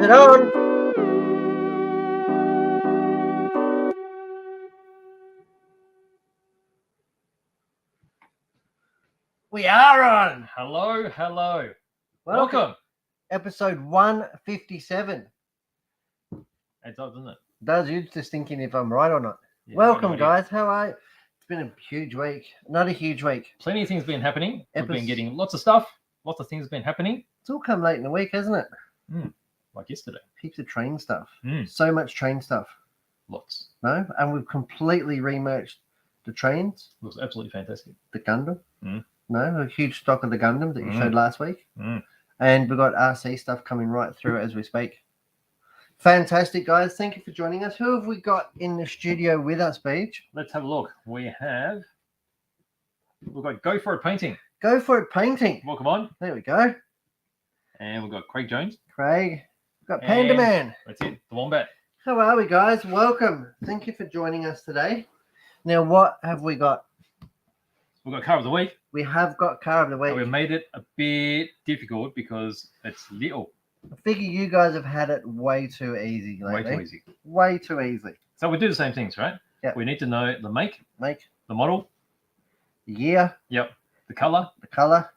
Is it on? We are on. Hello. Welcome. Welcome. Episode 157. It does, doesn't it? Does you just thinking if I'm right or not? Yeah, Welcome, I've got no idea. guys. How are you? It's been a huge week. Not a huge week. Plenty of things been happening. We've been Epis- getting lots of stuff. Lots of things been happening. It's all come late in the week, hasn't it? Like yesterday. Heaps of train stuff. Mm. So much train stuff. Lots. No? And we've completely remerged the trains, It was absolutely fantastic. the Gundam. Mm. No, a huge stock of the Gundam that you showed last week. Mm. And we've got RC stuff coming right through as we speak. Fantastic, guys. Thank you for joining us. Who have we got in the studio with us, Beach? Let's have a look. We've got Go For It Painting. Go for it, painting. Welcome on. There we go. And we've got Craig Jones. Craig. We've got Panda And- Man. That's it. The Wombat. How are we, guys? Welcome. Thank you for joining us today. Now, what have we got? We've got Car of the Week. We have got Car of the But we've Week. made it a bit difficult because it's little. I figure you guys have had it way too easy lately. Way too easy. Way too easy. So we do the same things, right? Yep. We need to know the make, Make the model, the year, the color, the color,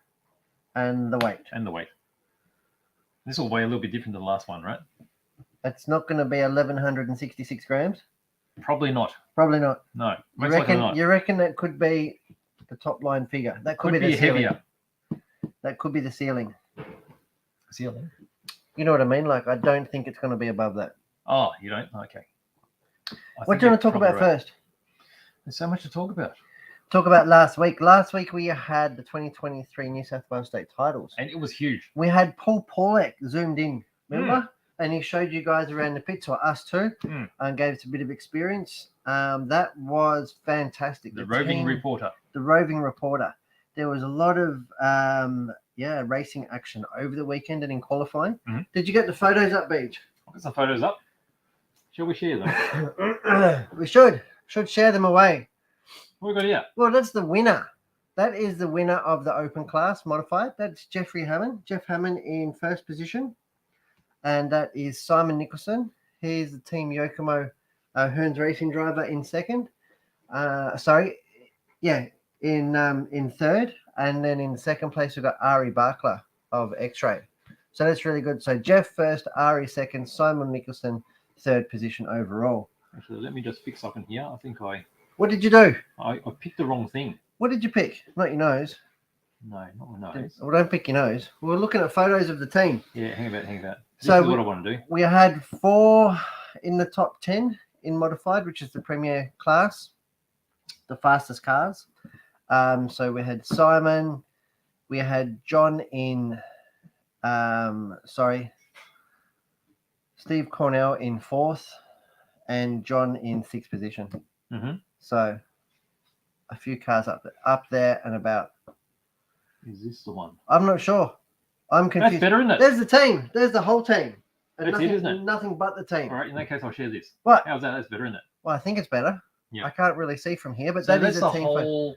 and the weight. and the weight. This will weigh a little bit different than the last one, right? It's not going to be 1,166 grams. Probably not. Probably not. No. You Most likely reckon? not. You reckon that could be the top line figure? That could, Could be be the ceiling. heavier. That could be the ceiling. Ceiling. You know what I mean? Like, I don't think it's going to be above that. Oh, you don't? Okay. What do you want to talk about first? There's so much to talk about. Talk about last week. Last week we had the 2023 New South Wales State titles. And it was huge. We had Paul Paulek zoomed in, remember? And he showed you guys around the pits, or us too, and gave us a bit of experience. That was fantastic. The roving reporter. The roving reporter. There was a lot of racing action over the weekend and in qualifying. Did you get the photos up, Beach? I'll get some photos up. Shall we share them? We should share them away. What we got here? Well, that's the winner. That is the winner of the open class modified. That's Jeffrey Hammond. Jeff Hammond in first position. And that is Simon Nicholson. He's the Team Yokomo Hearns racing driver in second. In third. And then in second place, we've got Ari Barkler of X-Ray. So that's really good. So Jeff first, Ari second, Simon Nicholson third position overall. Actually, let me just fix up in here. I think What did you do? I picked the wrong thing. What did you pick? Not your nose. No, not my nose. Well, don't pick your nose. We're looking at photos of the team. Yeah, hang about. This So is what I want to do. We had 4 in the top 10 in modified, which is the premier class, the fastest cars. So we had Simon, we had John in, Steve Cornell in 4th, and John in 6th position. So a few cars up there and about. Is this the one? I'm not sure. I'm confused. That's better, isn't it? There's the team. There's the whole team. And That's nothing, it, isn't it? Nothing but the team. All right, in that case, I'll share this. What? How's that? That's better, isn't it? Well, I think it's better. Yeah. I can't really see from here, but So that that's is the a team. whole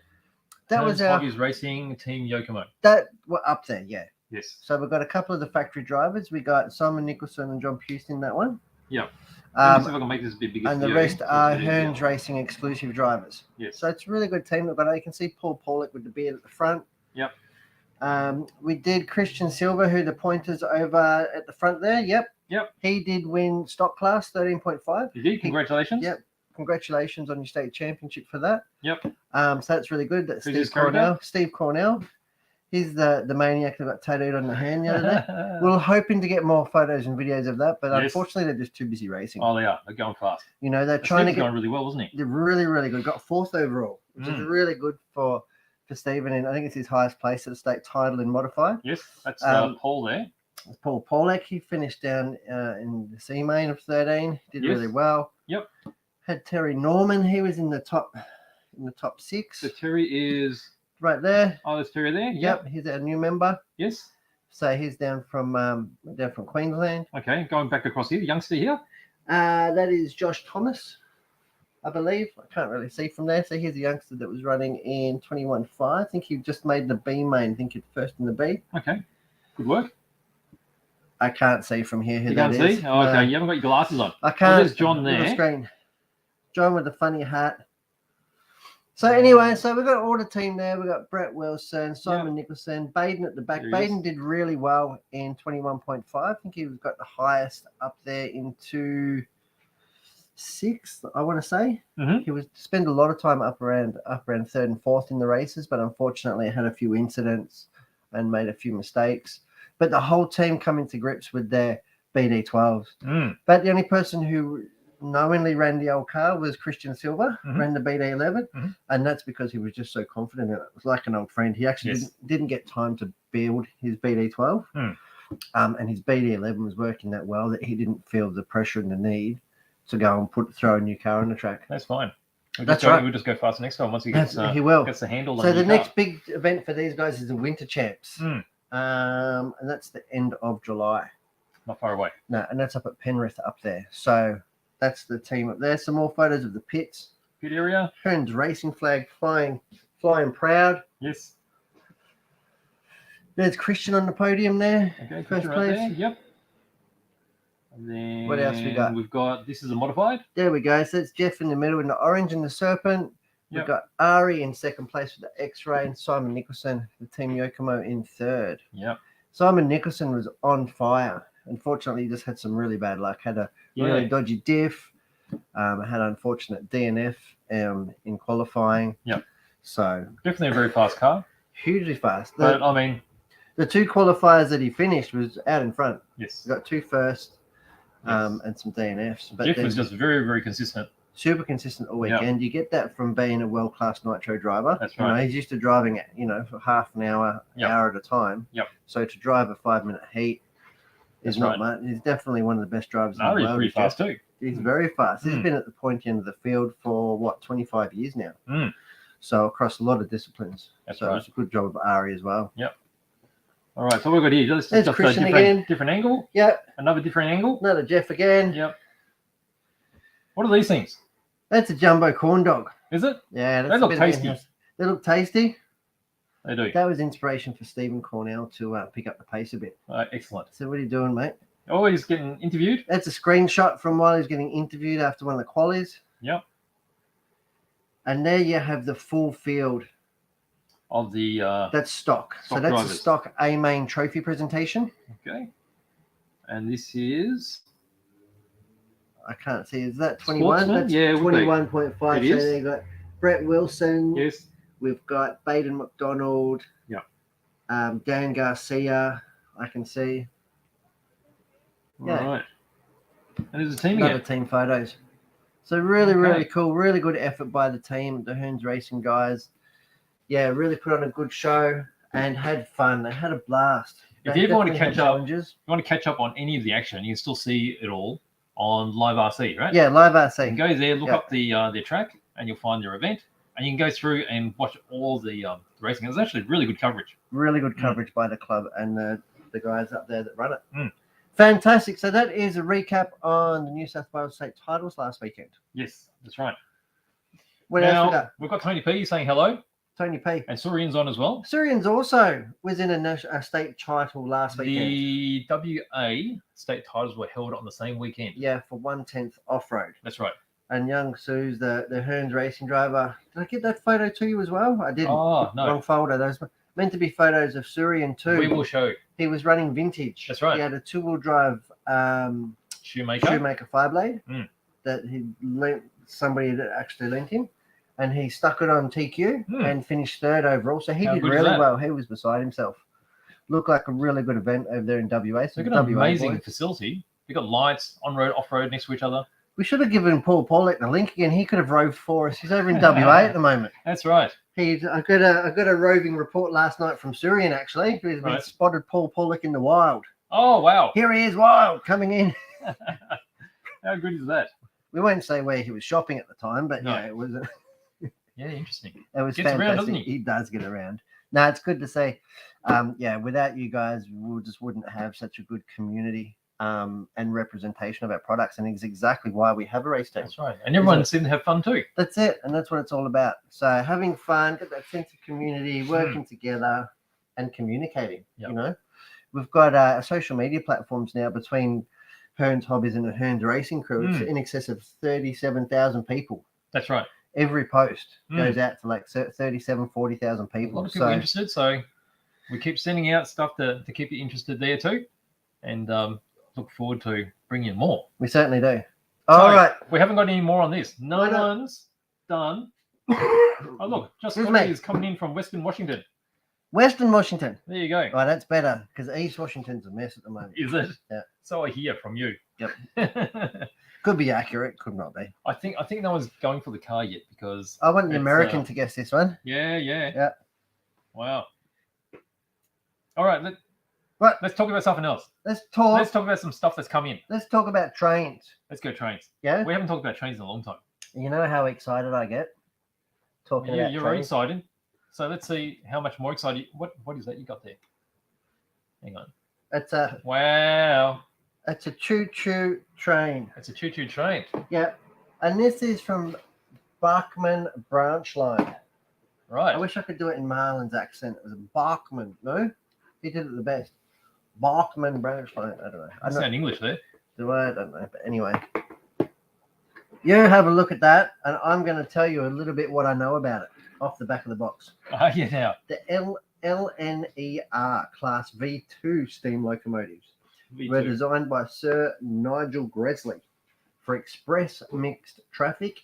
That was our Hobbies Racing Team Yokomo. that were up there, yeah. Yes. So we've got a couple of the factory drivers. We got Simon Nicholson and John Pusey in that one. Yeah. Let me see if I Um, can make this a bit bigger. and for the you. rest Let's are put it in Hearns here. Racing exclusive drivers. Yes. So it's a really good team. But you can see Paul Paulick with the beard at the front. Yep. We did Christian Silva, who the pointers over at the front there. Yep. Yep. He did win stock class 13.5. You did? Congratulations. Yep. Congratulations on your state championship for that. Yep. So that's really good. That's Who's Steve his character? Cornell. Steve Cornell. He's the maniac that got tattooed on the hand the other day. We were hoping to get more photos and videos of that, but Yes. unfortunately they're just too busy racing. Oh, they are. They're going fast. You know, they're The trying to Steve's get. going really well, wasn't he? They're really, really good. Got 4th overall, which is really good for Stephen, and I think it's his highest place at the state title in modified. Yes. That's Paul there. Paul Paulek, he finished down in the C main of 13. Did Yes. really well. Yep. Had Terry Norman. He was in the top 6 So Terry is. right there. Oh, there's Terry there. Yep, he's our new member. Yes. So he's down from Queensland. Okay. Going back across here, youngster here. That is Josh Thomas, I believe. I can't really see from there. So he's a youngster that was running in 21.5. I think he just made the B main. I think he's first in the B. Okay. Good work. I can't see from here who You that can't is. see? Oh, okay. No, You haven't got your glasses on. I can't. there's John Little there. Screen. John with the funny hat. So anyway, so we've got all the team there. We've got Brett Wilson, Simon Nicholson, Baden at the back. There he Baden did really well in 21.5. I think he got the highest up there into sixth, I want to say. Mhm. He would spend a lot of time up around third and fourth in the races, but unfortunately had a few incidents and made a few mistakes. But the whole team coming to grips with their BD12s. But the only person who knowingly ran the old car was Christian Silva, ran the BD11, and that's because he was just so confident in it. It was like an old friend. He actually didn't get time to build his BD12, and his BD11 was working that well that he didn't feel the pressure and the need to go and throw a new car on the track. That's fine. That's right. We'll just go faster next time once he gets he will. Gets the handle. So the next big event for these guys is the Winter Champs, and that's the end of July. Not far away. No, and that's up at Penrith up there. So that's the team up there. Some more photos of the pits. Pit area. Hearns racing flag flying proud. Yes. There's Christian on the podium there. Okay, first right place. there. Yep. And then What else we got? We've got, this is a modified. There we go. So it's Jeff in the middle in the orange and the serpent. We've got Ari in second place with the X-Ray and Simon Nicholson, the Team Yokomo, in third. Yep. Simon Nicholson was on fire. Unfortunately, he just had some really bad luck. Had a really dodgy diff. Had unfortunate DNF in qualifying. Yep. So definitely a very fast car. Hugely fast. But I mean, the two qualifiers that he finished was out in front. Yes. He got two first. And some DNFs. But Jeff was just very, very consistent. Super consistent all weekend. You get that from being a world-class nitro driver. That's right. He's used to driving it, for half an hour, hour at a time. Yep. So to drive a 5-minute heat is not much. He's definitely one of the best drivers in the world. He's pretty fast too. He's very fast. He's been at the pointy end of the field for 25 years now. So across a lot of disciplines. It's a good job of Ari as well. Yep. All right, so we've got here. This is just Christian a different angle. Yep. Another different angle. Another Jeff again. Yep. What are these things? That's a jumbo corn dog. Is it? Yeah. They look tasty. They look tasty. They do. That was inspiration for Stephen Cornell to pick up the pace a bit. Excellent. So what are you doing, mate? Oh, he's getting interviewed. That's a screenshot from while he's getting interviewed after one of the qualies. Yep. And there you have the full field of the that's stock. So that's drivers. A stock A main trophy presentation. Okay. And this is, I can't see. Is that 21? Sportsman? That's yeah, 21.5. So there you got Brett Wilson. Yes. We've got Baden McDonald. Yeah. Dan Garcia. I can see. All right. And there's a team Another again. team photos. So really cool. Really good effort by the team, the Hearns Racing guys. Yeah, really put on a good show and had fun. They had a blast. If you ever want to catch up, on any of the action, you can still see it all on Live RC, right? Yeah, Live RC. You can go there, look up their track, and you'll find their event, and you can go through and watch all the racing. It's actually really good coverage. Really good coverage by the club and the guys up there that run it. Fantastic. So that is a recap on the New South Wales State titles last weekend. Yes, that's right. What else we got? We've got Tony P saying hello. Tony P. And Surian's on as well. Surian's also was in a state title last weekend. The WA state titles were held on the same weekend. Yeah, for 1/10 off-road. That's right. And young Sue's the Hearns racing driver. Did I get that photo to you as well? I didn't. Oh, no. Wrong folder. Those were meant to be photos of Surian too. We will show. He was running vintage. That's right. He had a two-wheel drive Shoemaker Fireblade that he lent somebody that actually lent him. And he stuck it on TQ and finished third overall. So he did really well. He was beside himself. Looked like a really good event over there in WA. So they've got an amazing facility. They've got lights, on-road, off-road next to each other. We should have given Paul Pollock the link again. He could have roved for us. He's over in WA at the moment. That's right. I got a roving report last night from Surian, actually. He's spotted Paul Pollock in the wild. Oh, wow. Here he is, wild, coming in. How good is that? We won't say where he was shopping at the time, but yeah, it was... Yeah, interesting. It was Gets fantastic. around, doesn't he? He does get around. No, it's good to say. Without you guys, we just wouldn't have such a good community and representation of our products. And it's exactly why we have a race team. That's right. And everyone seems to have fun too. That's it. And that's what it's all about. So having fun, get that sense of community, working together and communicating, We've got social media platforms now between Hearns Hobbies and the Hearns Racing Crew. It's in excess of 37,000 people. That's right. Every post goes out to like 37, 40,000 people. A lot of people interested, so we keep sending out stuff to keep you interested there too, and look forward to bringing you more. We certainly do. All right. We haven't got any more on this. No one's done. Oh, look, just Scotty is coming in from Western Washington. Western Washington. There you go. Oh, that's better because East Washington's a mess at the moment. Is it? Yeah. So I hear from you. Yep. Could be accurate, could not be. I think no one's going for the car yet because I want an American to guess this one. Yeah. Wow. All right, let's talk about something else. Let's talk about some stuff that's come in. Let's talk about trains. Let's go trains. Yeah. We haven't talked about trains in a long time. You know how excited I get talking about you're trains. excited. So let's see how much more excited. What is that you got there? Hang on. Wow. It's a choo-choo train. It's a choo-choo train. Yeah. And this is from Bachman Branch Line. Right. I wish I could do it in Marlon's accent. It was a Bachman. No? He did it the best. Bachman Branch Line. I don't know. I sound English there. Do I? I don't know. But anyway. You have a look at that, and I'm going to tell you a little bit what I know about it off the back of the box. Yeah, now. The LNER Class V2 steam locomotives were designed by Sir Nigel Gresley for express mixed traffic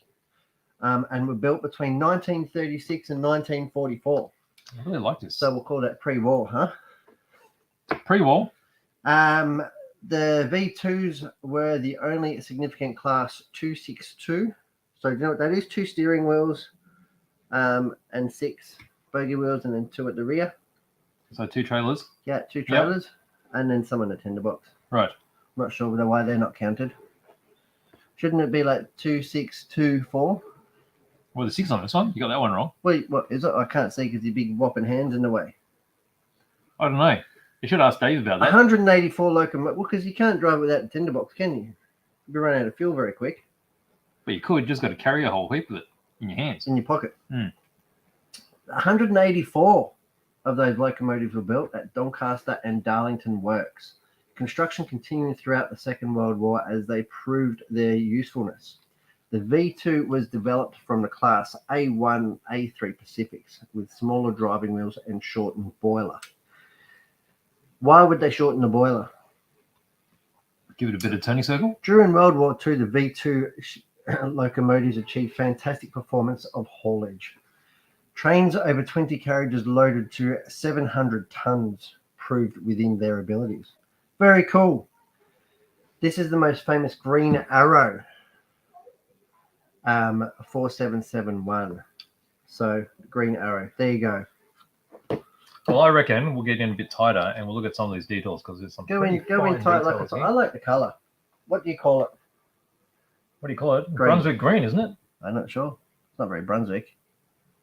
and were built between 1936 and 1944. I really like this. So we'll call that pre-war, huh? Pre-war? The V2s were the only significant Class 262. So do you know what that is? 2 steering wheels and 6 bogie wheels and then 2 at the rear. So 2 trailers? Yeah, 2 trailers and then some in the tender box. Right. I'm not sure why they're not counted. Shouldn't it be like 2, 6, 2, 4? Well, the 6 on this one. You got that one wrong. Wait, what is it? I can't see because your big whopping hand's in the way. I don't know. You should ask Dave about that. 184 locomotives. Well, because you can't drive without the tender box, can you? You'll be running out of fuel very quick. But you could. Just got to carry a whole heap of it in your hands. In your pocket. 184 of those locomotives were built at Doncaster and Darlington Works. Construction continued throughout the Second World War as they proved their usefulness. The V2 was developed from the Class A1, A3 Pacifics with smaller driving wheels and shortened boiler. Why would they shorten the boiler? Give it a bit of turning circle. During World War II, the V2 locomotives achieved fantastic performance of haulage. Trains over 20 carriages loaded to 700 tons proved within their abilities. Very cool. This is the most famous Green Arrow 4771. So Green Arrow. There you go. Well, I reckon we'll get in a bit tighter and we'll look at some of these details because there's some go in tight like it's. I like the color. What do you call it? What do you call it? Green. Brunswick green, isn't it? I'm not sure. It's not very Brunswick.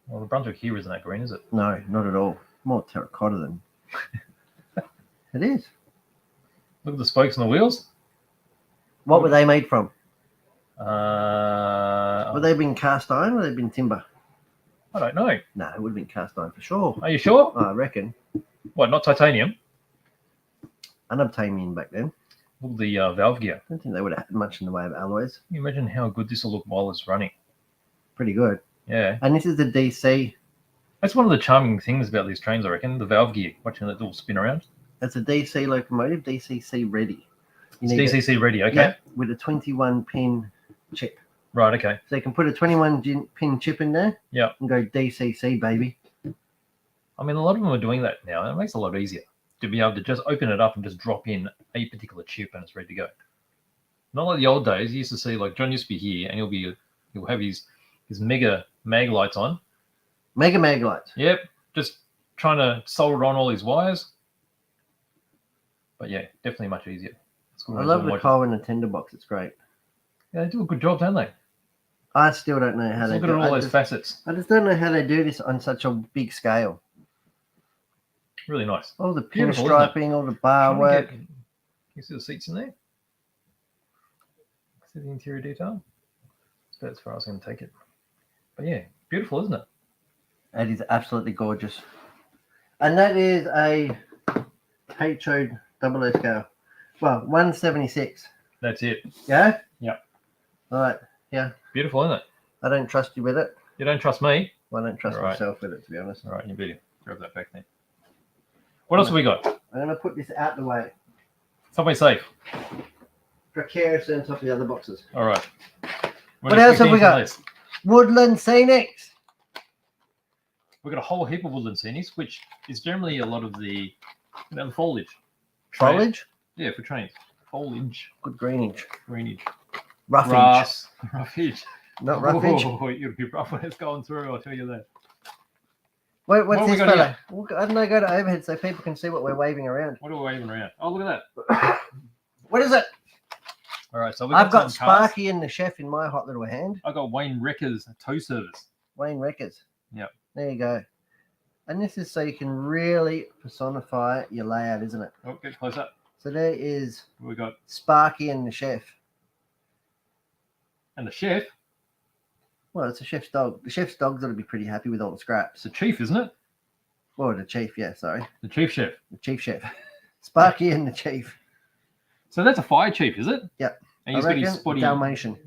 Well, the Brunswick here isn't that green, is it? No, not at all. More terracotta than it is. Look at the spokes and the wheels. What were they made from? Were they been cast iron or they been timber? I don't know. No, it would have been cast iron for sure. Are you sure? I reckon. What, not titanium? Unobtainium back then. Look at the valve gear. I don't think they would have had much in the way of alloys. Can you imagine how good this will look while it's running? Pretty good. Yeah. And this is the DC. That's one of the charming things about these trains, I reckon. The valve gear, watching it all spin around. It's a DC locomotive, DCC ready. It's DCC ready, okay. Yeah, with a 21 pin chip. Right, okay. So you can put a 21 pin chip in there. Yeah. And go DCC, baby. I mean, a lot of them are doing that now. It makes it a lot easier to be able to just open it up and just drop in a particular chip and it's ready to go. Not like the old days. You used to see, like, John used to be here and he'll have his mega mag lights on. Mega mag lights. Yep. Just trying to solder on all his wires. But yeah, definitely much easier. I love the coal in the tender box. It's great. Yeah, they do a good job, don't they? I still don't know how they do it. Look at all those facets. I just don't know how they do this on such a big scale. Really nice. All the pinstriping, all the bar work. Can you see the seats in there? See the interior detail? That's about as far as I'm going to take it. But yeah, beautiful, isn't it? It is absolutely gorgeous. And that is a HO scale. Well, 176. That's it. Yeah? Yeah. All right. Beautiful, isn't it? I don't trust you with it. You don't trust me? Well, I don't trust All right. myself with it, to be honest. All right, you better grab that back then. What else have we got? I'm going to put this out the way. Somewhere safe. Precariously on top of the other boxes. All right. What else have we got? Woodland Scenics. We've got a whole heap of woodland scenics, which is generally a lot of the, the foliage. Foliage? Yeah, for trains. Foliage. Good greenage. Roughage. Roughage. Roughage. Not roughage. Oh, you'll be rough when it's going through, I'll tell you that. Wait, What what's have we this got fella? I don't know, go to overhead so people can see what we're waving around. What are we waving around? Oh, look at that. What is it? All right, so we've got I've got some cars. Sparky and the chef in my hot little hand. I've got Wayne Recker's tow service. Wayne Reckers. Yep. There you go. And this is so you can really personify your layout, isn't it? Oh, get close up. So there is We've got, Sparky and the chef. and the chef, Well, it's a chef's dog. The chef's dog's got to be pretty happy with all the scraps. it's the chief, isn't it? Well, the chief, yeah, sorry. The chief chef. The chief chef. Sparky and the chief. So that's a fire chief, is it? Yep. And he's got his spotty. Dalmatian.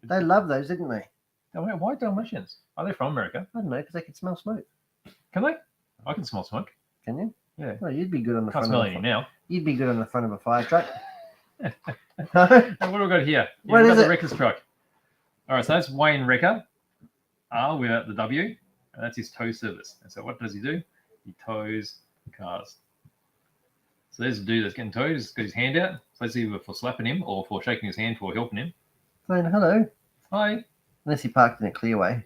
They love those, didn't they? Oh, wait, why Dalmatians? Are they from America? I don't know, because they can smell smoke. Can they? I can smell smoke. Can you? Yeah. Well, you'd be good on the Can't front smell of any a now. You'd be good on the front of a fire truck. And what have we got here? What we've is got it? the Wrecker's truck. All right, so that's Wayne Recker. R without the W. And that's his tow service. And so what does he do? He tows cars. So there's a dude that's getting towed. He's got his hand out. So that's either for slapping him or for shaking his hand for helping him. Saying hello. Hi. Unless he parked in a clearway.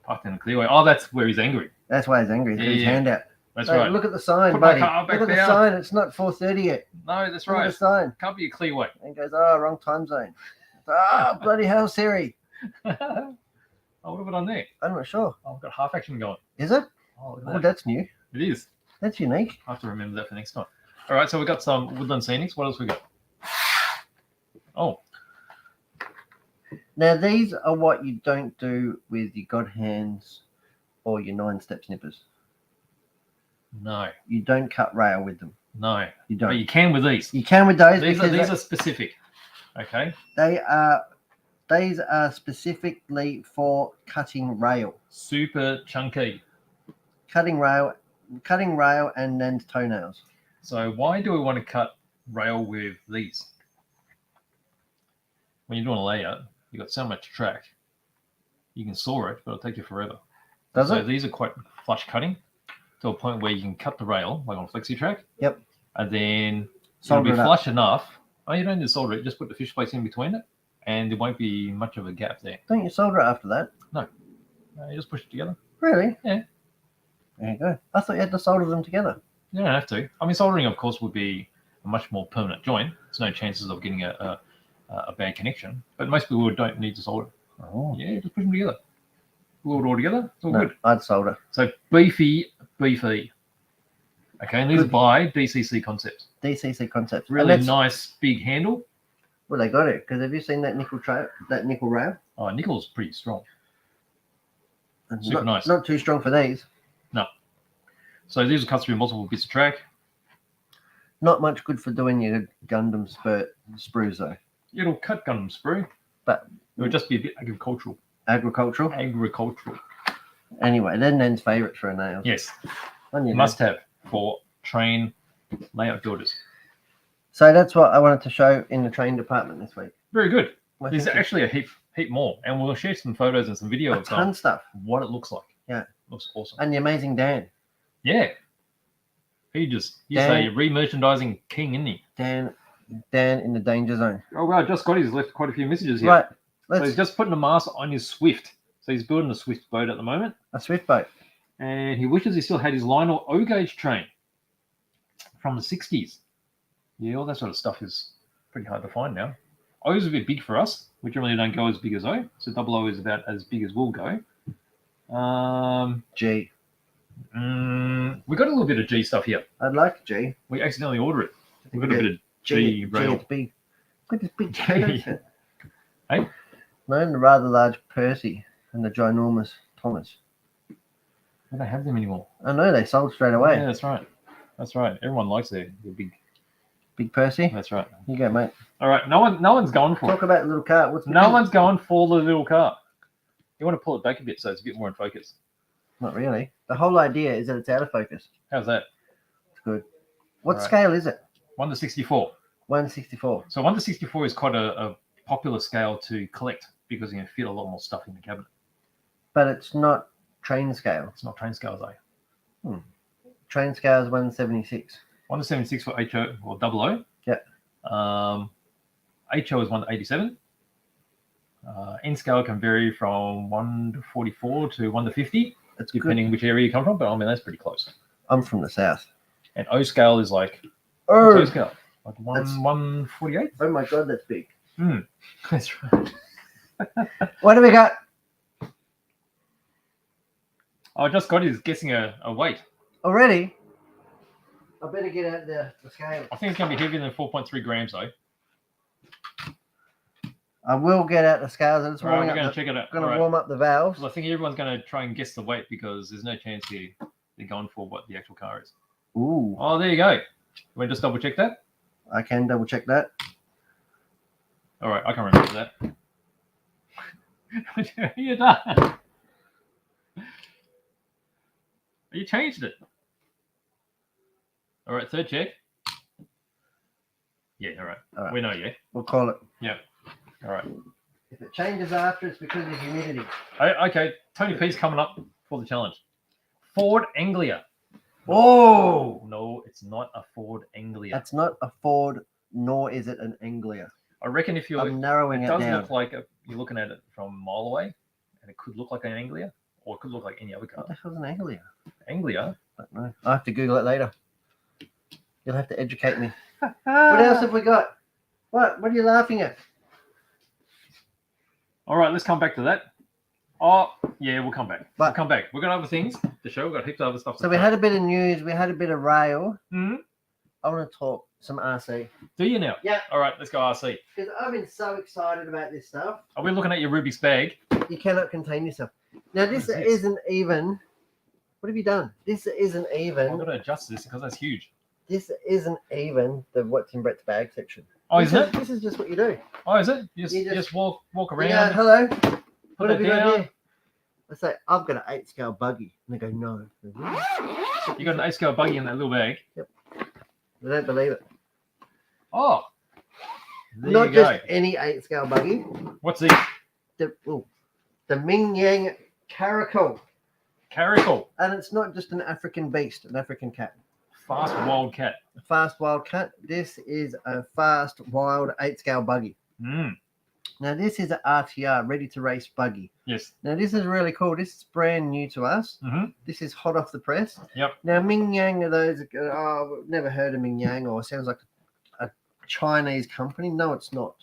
Parked in a clearway. Oh, that's where he's angry. That's why he's angry. He's got his Yeah. hand out. That's Hey, right. Look at the sign, Put my buddy. car back Look at the down. sign. It's not 4:30 yet. No, that's Look at right. the sign. Can't be a clearway. And he goes, oh, wrong time zone. Ah, bloody hell, Siri. Oh, what have I done there? I'm not sure. Oh, I've got half action going. Is it? Oh, look at Oh, that. that's new. It is. That's unique. I have to remember that for next time. All right, so we've got some woodland scenics. What else we got? Oh, Now, these are what you don't do with your God hands or your 9-step snippers. no, You don't cut rail with them. no. You But don't. you can with these. You can with those These because are specific. Okay. these are specifically for cutting rail. Super chunky. Cutting rail and then toenails. So why do we want to cut rail with these? When you're doing a layout, you've got so much track. You can saw it, but it'll take you forever. Does So it? these are quite flush cutting to a point where you can cut the rail, like on flexi track. Yep. And then Solder it'll be it up. flush enough. Oh, you don't need to solder it. Just put the fish plates in between it, and there won't be much of a gap there. Don't you solder it after that? You just push it together. Really? Yeah. There you go. I thought you had to solder them together. You don't have to. I mean, soldering, of course, would be a much more permanent joint. There's no chances of getting a bad connection. But most people don't need to solder. Oh. Yeah, just push them together. Glue it all together. It's all No, good. I'd solder. So beefy. Okay, and these are by DCC Concepts. DCC Concepts. Really And that's- nice big handle. Well, they got it because have you seen that nickel rail? Oh, nickel's pretty strong. And Super nice. Not too strong for these. So these are cut through multiple bits of track. Not much good for doing your Gundam sprues though. It'll cut Gundam sprue, But it would just be a bit agricultural. agricultural. Anyway, they're Nan's favourites for a nail. Yes, On your must have for train layout builders. So that's what I wanted to show in the train department this week. Very good. I There's think actually a heap more, and we'll share some photos and some video a of ton of stuff. what it looks like. Yeah. Looks awesome. And the amazing Dan. Yeah. He's Dan- a re-merchandising king, isn't he? Dan in the danger zone. Oh, wow. Just Scotty's left quite a few messages here. Right. So Let's he's just putting a mast on his Swift. So he's building a Swift boat at the moment. a swift boat. And he wishes he still had his Lionel O-gauge train from the 60s. Yeah, all that sort of stuff is pretty hard to find now. O's a bit big for us. We generally don't go as big as O. So double O is about as big as we'll go. G. We got a little bit of G stuff here. I'd like G. We accidentally ordered it. We got a bit of G rail. It's big. Look at this big G. Hey? No, the rather large Percy and the ginormous Thomas. We don't have them anymore. I know they sold straight away. Yeah, that's right. That's right. Everyone likes their big. Big Percy. That's right. You go, mate. All right. No one's going for Talk it. about the little car. What's No one's going for the little car. You want to pull it back a bit so it's a bit more in focus. Not really. The whole idea is that it's out of focus. How's that? It's good. What All right. scale is it? 1 to 64. 164. So 1 to 64 is quite a popular scale to collect because you can fit a lot more stuff in the cabinet. But it's not train scale. It's not train scale though. Train scale is 176. 1 to 76 for HO or 00. Yeah. HO is 1 to 87. N scale can vary from 1 to 44 to 1 to 50, It's depending good. which area you come from. But I mean, that's pretty close. I'm from the south. And O scale is like Oh, what's O scale? Like That's- 148. oh my God, that's big. That's right. What do we got? I just got his guessing a weight. Already? I better get out the scale. I think it's going to be heavier than 4.3 grams though. I will get out the scales. I'm just All right, warming we're going up to check it out. going All to right. warm up the valves. Well, I think everyone's going to try and guess the weight because there's no chance they're going for what the actual car is. Ooh, Oh, there you go. You want to just double check that? I can double check that. All right, I can remember that. You're done. You changed it. All right, third check. Yeah, all right. All right. We know, yeah. We'll call it. All right. If it changes after, it's because of humidity. Okay, Tony P's coming up for the challenge. Ford Anglia. Oh, No, it's not a Ford Anglia. that's not a Ford, nor is it an Anglia. I reckon if you're, I'm narrowing it it does down. look like you're looking at it from a mile away, and it could look like an Anglia, or it could look like any other car. What the hell's an Anglia? Anglia. I don't know. I have to Google it later. You'll have to educate me. What else have we got? What? What are you laughing at? All right, let's come back to that. Oh, yeah, we'll come back. We'll But- come back. We've got other things to show. We've got heaps of other stuff. So we had a bit of news. We had a bit of rail. Hmm? I want to talk some RC Do you now? Yeah. All right, let's go RC. because I've been so excited about this stuff. Are we looking at your Rubik's bag? You cannot contain yourself. Now this What is this? isn't even. What have you done? This isn't I've even. got to adjust this because that's huge. This isn't even the what's in Brett's bag section. Oh, This is it? This is just what you do. Oh, is it? You You just just- walk around, Yeah. Hello. put What it have you got down. here? I say I've got an 8-scale buggy, and they go no. You got an 8-scale buggy in that little bag. They don't believe it. Oh, there Not you go. just any 8-scale buggy. What's this? The Ming Yang Caracal. Caracal. And it's not just an African beast, an African cat. Fast wildcat. A fast wild cat. This is a fast wild 8-scale buggy. Mm. Now this is an RTR, ready to race buggy. Yes. Now this is really cool. This is brand new to us. Mm-hmm. This is hot off the press. Yep. Now Ming Yang are those. Oh, I've never heard of Ming Yang, or it sounds like a Chinese company. No, it's not.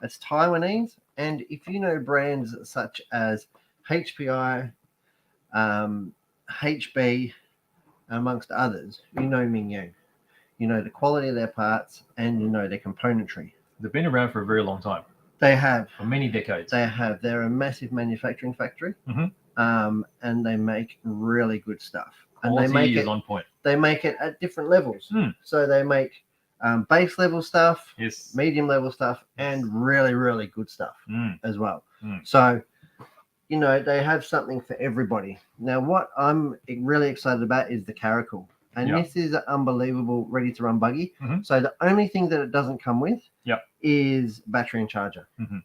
It's Taiwanese. And if you know brands such as HPI, HB, amongst others, you know Ming Yang. You know the quality of their parts, and you know their componentry. They've been around for a very long time, They have. for many decades. They're a massive manufacturing factory, Mhm. and they make really good stuff. And Quality they make is it. on point. They make it at different levels. Hmm. So they make base level stuff, Yes. medium level stuff, and really, really good stuff Mm. as well. Mm. So, you know, they have something for everybody. Now, what I'm really excited about is the Caracal. And Yeah. this is an unbelievable ready to run buggy. Mhm. So the only thing that it doesn't come with Yeah. is battery and charger. Mhm.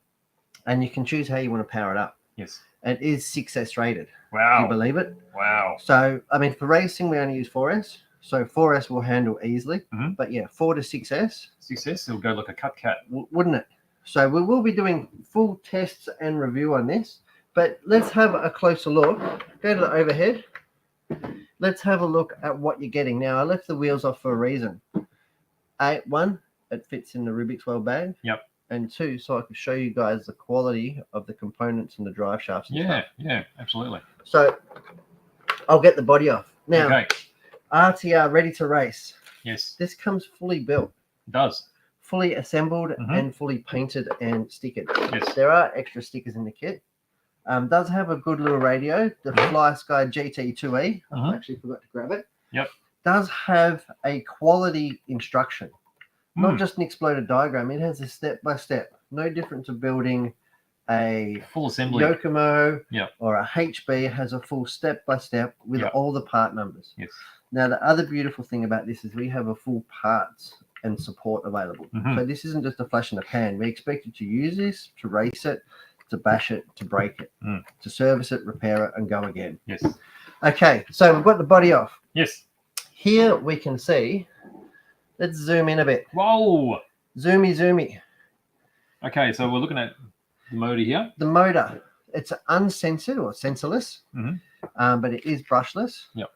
And you can choose how you want to power it up. Yes. It is 6S rated. Do you Wow. believe it? Wow. So, I mean, for racing, we only use 4S. So 4S will handle easily. Mhm. But yeah, 4 to 6S, Success. It'll go like a cut cat. wouldn't it? So we will be doing full tests and review on this. But let's have a closer look. Go to the overhead. Let's have a look at what you're getting. Now, I left the wheels off for a reason. One, it fits in the Rubik's World bag. Yep. And 2, so I can show you guys the quality of the components and the drive shafts. And Yeah. stuff. Yeah. Absolutely. So I'll get the body off. Now, Okay. RTR ready to race. Yes. This comes fully built, It does. fully assembled, Mhm. and fully painted and stickered. Yes. There are extra stickers in the kit. Does have a good little radio, the Mhm. Fly Sky GT2E. I Mhm. actually forgot to grab it. Yep. does have a quality instruction, not Mm. just an exploded diagram. It has a step-by-step, no different to building a Full assembly. Yokomo Yeah. or a HB. Has a full step-by-step with Yeah. all the part numbers. Yes. Now, the other beautiful thing about this is we have a full parts and support available. Mhm. So this isn't just a flash in the pan. We expect you to use this, to race it, to bash it, to break it, Mm. to service it, repair it, and go again. Yes. Okay, so we've got the body off. Yes. Here we can see, let's zoom in a bit. Whoa. Zoomy. Okay, so we're looking at the motor here. The motor, it's uncensored or sensorless, Mhm. but it is brushless. Yep.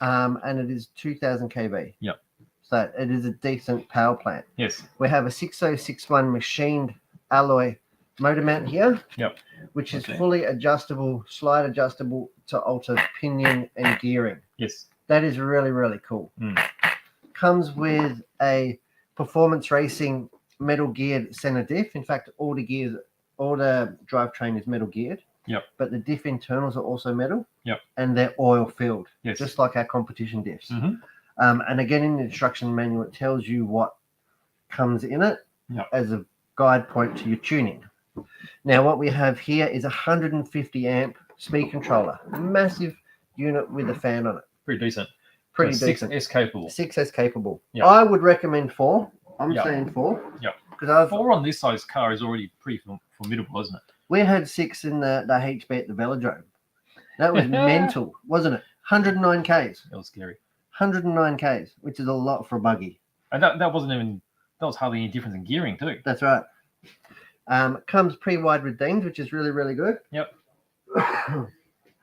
And it is 2000 kV. Yep. So it is a decent power plant. Yes. We have a 6061 machined alloy motor mount here. Yep. Which is Okay. fully adjustable, slide adjustable to alter pinion and gearing. Yes. That is really, really cool. Mm. Comes with a performance racing metal geared center diff. In fact, all the drivetrain is metal geared. Yep. But the diff internals are also metal. Yep. And they're oil filled, Yes. just like our competition diffs. Mhm. And again, in the instruction manual, it tells you what comes in it Yep. as a guide point to your tuning. Now, what we have here is a 150 amp speed controller, massive unit with a fan on it. Pretty decent. Pretty So decent. 6S capable. 6S capable. Yep. I would recommend 4. I'm Yep. saying 4. Yep. Because 4 on this size car is already pretty formidable, isn't it? we had 6 in the HB at the velodrome. That was mental, wasn't it? 109 Ks. It was scary. 109 Ks, which is a lot for a buggy. And that wasn't even, that was hardly any difference in gearing too. That's right. Comes pre-wide redeemed, which is really, really good. Yep.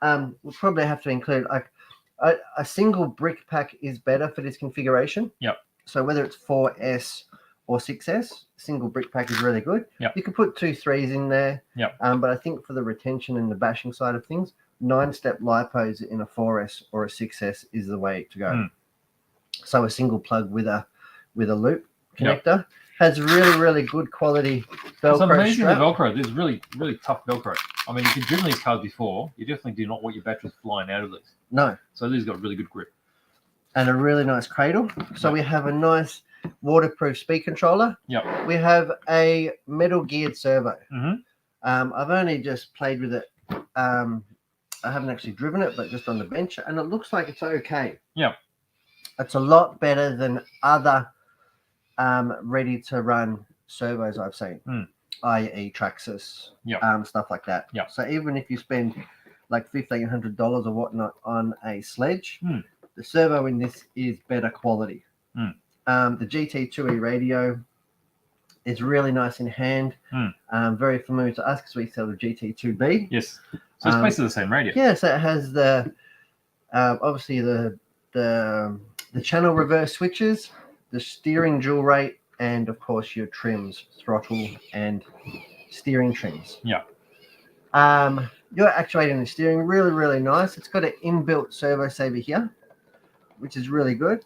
We'll probably have to include like a single brick pack is better for this configuration. Yep. So whether it's 4S or 6S, single brick pack is really good. Yep. You could put 2 3s in there. Yep. But I think for the retention and the bashing side of things, 9-step lipos in a 4S or a 6S is the way to go. Mm. So a single plug with a loop connector. Has really, really good quality Velcro It's amazing strap. the Velcro. This is really, really tough Velcro. I mean, if you've driven these cars before, you definitely do not want your batteries flying out of these. No. So these got really good grip. And a really nice cradle. So we have a nice waterproof speed controller. Yep. We have a metal geared servo. Mhm. I've only just played with it. I haven't actually driven it, but just on the bench, and it looks like it's okay. Yep. It's a lot better than other ready to run servos I've seen, i.e. Traxxas, Yep. stuff like that. Yep. So even if you spend like $1,500 or whatnot on a sledge, the servo in this is better quality. The GT2E radio is really nice in hand. Very familiar to us because we sell the GT2B. Yes. So it's basically the same radio. Yeah, so it has the obviously the channel reverse switches, the steering dual rate, and of course your trims, throttle and steering trims. Yeah. You're actuating the steering really, really nice. It's got an inbuilt servo saver here, which is really good.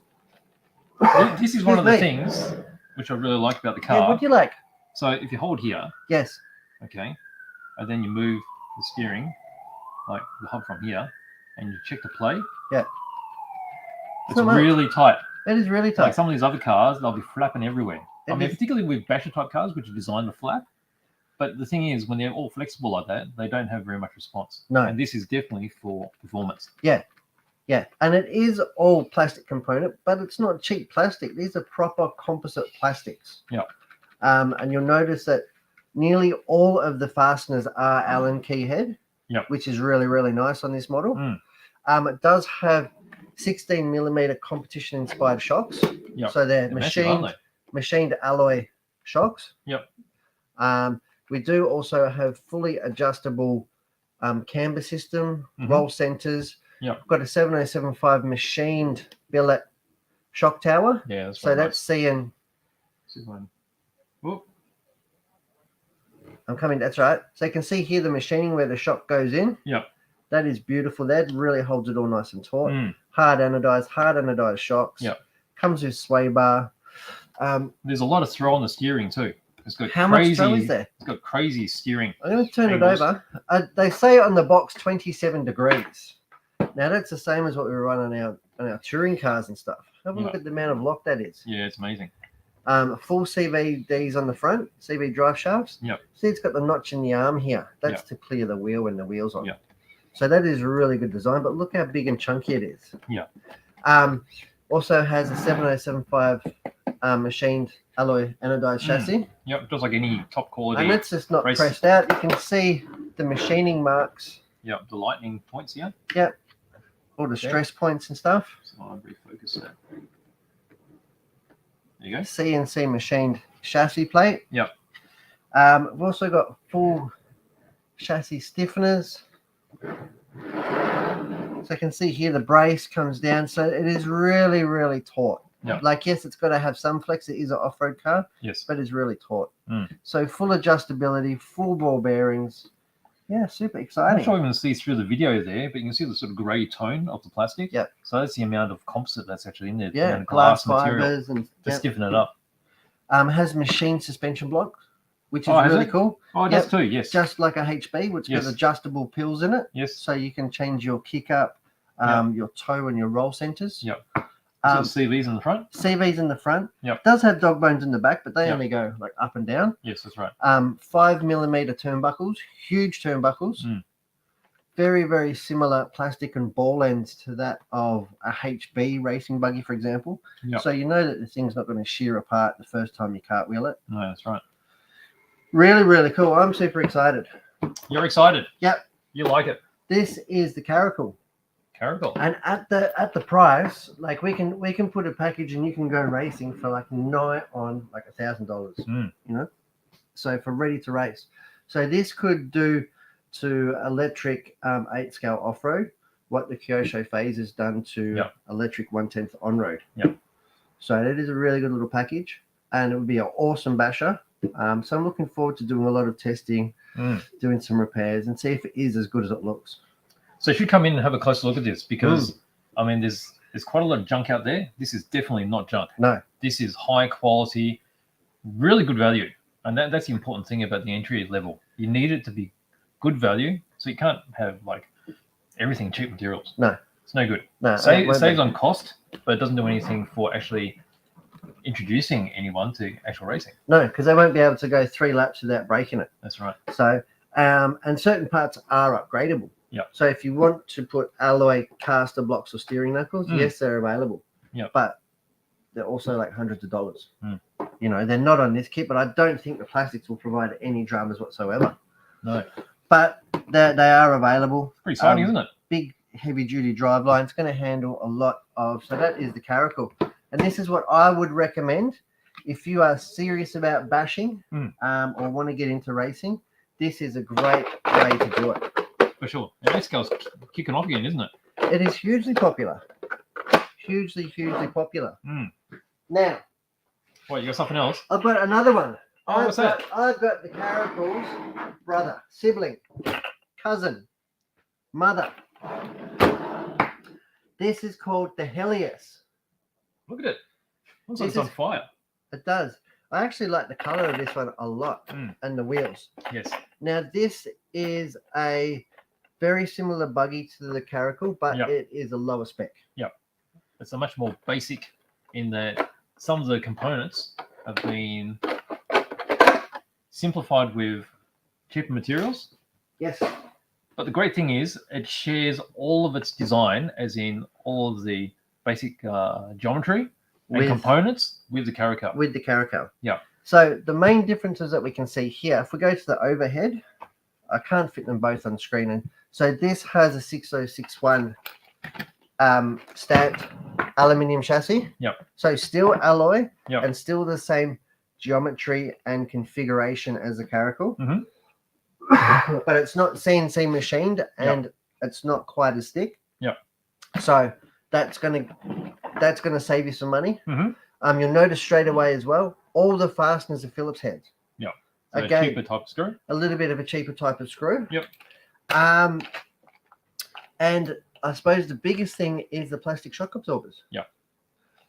This is one of the Excuse things which I really like about the car. Yeah, what do you like? So if you hold here, Yes. okay, and then you move the steering, like the hub from here, and you check the play. Yeah. It's not much. really tight. It is really tight. Like some of these other cars, they'll be flapping everywhere. It I mean, is- particularly with basher type cars, which are designed to flap. But the thing is, when they're all flexible like that, they don't have very much response. No. And this is definitely for performance. Yeah, and it is all plastic component, but it's not cheap plastic. These are proper composite plastics. Yeah. And you'll notice that nearly all of the fasteners are Allen key head. Yeah. Which is really, really nice on this model. It does have 16 millimeter competition inspired shocks. Yep. So they're Massive, aren't machined alloy shocks. Yep. We do also have fully adjustable camber system, roll centers. Yep. We've got a 7075 machined billet shock tower. Yeah, that's So right. that's seeing. Whoop. I'm coming. That's right. So you can see here the machining where the shock goes in. Yep. That is beautiful. That really holds it all nice and taut. Mm. Hard anodized shocks. Yep. Comes with sway bar. There's a lot of throw on the steering too. It's got How crazy, much throw is there? It's got crazy steering. I'm going to turn Angles. it over. They say on the box 27 degrees. Now that's the same as what we run on our touring cars and stuff. Have a look at the amount of lock that is. Yeah, it's amazing. Full CVDs on the front, CV drive shafts. Yep. See, it's got the notch in the arm here. That's Yep. to clear the wheel when the wheel's on. Yep. So that is a really good design, but look how big and chunky it is. Yeah. Also has a 7075 machined alloy anodized chassis. Yep, just like any top quality. And it's just not race. pressed out. You can see the machining marks. Yep, the lightning points here. Yep. All the stress points and stuff. So I'll refocus that. There you go. CNC machined chassis plate. Yep. We've also got full chassis stiffeners. So you can see here the brace comes down. So it is really, really taut. Yep. Like, yes, it's got to have some flex. It is an off-road car. Yes. But it's really taut. Mm. So full adjustability, full ball bearings. Yeah, super I'm exciting. not sure you can see through the video there, but you can see the sort of grey tone of the plastic. Yep. So that's the amount of composite that's actually in there. Yeah, and glass material fibers and to stiffen it up. has machine suspension blocks, which is has really it? cool. Oh, it does too, yes. Just like a HB, which Yes. has adjustable pills in it. Yes. So you can change your kick up, your toe and your roll centers. Yep. So CVs in the front? CVs in the front. Yep. Does have dog bones in the back, but they Yep. only go like up and down. Yes, that's right. 5mm turnbuckles, huge turnbuckles. Mm. Very, very similar plastic and ball ends to that of a HB racing buggy, for example. Yep. So you know that the thing's not going to shear apart the first time you cartwheel it. No, that's right. Really, really cool. I'm super excited. You're excited. Yep. You like it. This is the Caracal. Caracal. And at the price, like we can put a package and you can go racing for like nigh on like $1,000. Mm. You know, so for ready to race. So this could do to electric 8-scale off road what the Kyosho Phase has done to Yep. electric 1/10 on road. Yep. So it is a really good little package, and it would be an awesome basher. So I'm looking forward to doing a lot of testing, doing some repairs, and see if it is as good as it looks. So you should come in and have a closer look at this because, I mean, there's quite a lot of junk out there. This is definitely not junk. No. This is high quality, really good value. And that's the important thing about the entry level. You need it to be good value. So you can't have like everything cheap materials. No. It's no good. No, It saves on cost, but it doesn't do anything for actually introducing anyone to actual racing. No, because they won't be able to go 3 laps without breaking it. That's right. So, and certain parts are upgradable. Yeah. So if you want to put alloy caster blocks or steering knuckles, yes, they're available. Yeah. But they're also like hundreds of dollars. Mm. You know, they're not on this kit, but I don't think the plastics will provide any dramas whatsoever. No. But they are available. Pretty exciting, isn't it? Big heavy duty driveline. It's going to handle a lot of. So that is the Caracal, and this is what I would recommend if you are serious about bashing or want to get into racing. This is a great way to do it. For sure. And this scale's kicking off again, isn't it? It is hugely popular. Hugely popular. Mm. Now, What, you got something else? I've got another one. Oh, what's that? I've got the Caracal's brother, sibling, cousin, mother. This is called the Helios. Look at it. Looks like This it's on is- fire. It does. I actually like the color of this one a lot, and the wheels. Yes. Now, this is a very similar buggy to the Caracal, but Yep. it is a lower spec. It's a much more basic in that some of the components have been simplified with cheaper materials. Yes. But the great thing is it shares all of its design, as in all of the basic geometry and components with the Caracal. With the Caracal. Yeah. So the main differences that we can see here, if we go to the overhead, I can't fit them both on screen. And so this has a 6061 stamped aluminium chassis. Yep. So still alloy Yep. and still the same geometry and configuration as the Caracal. Mhm. But it's not CNC machined and it's not quite as thick. Yep. So that's gonna save you some money. Mhm. You'll notice straight away as well, all the fasteners are Phillips heads. Yeah. So Again, cheaper type of screw. a little bit of a cheaper type of screw. Yep. And I suppose the biggest thing is the plastic shock absorbers. Yeah.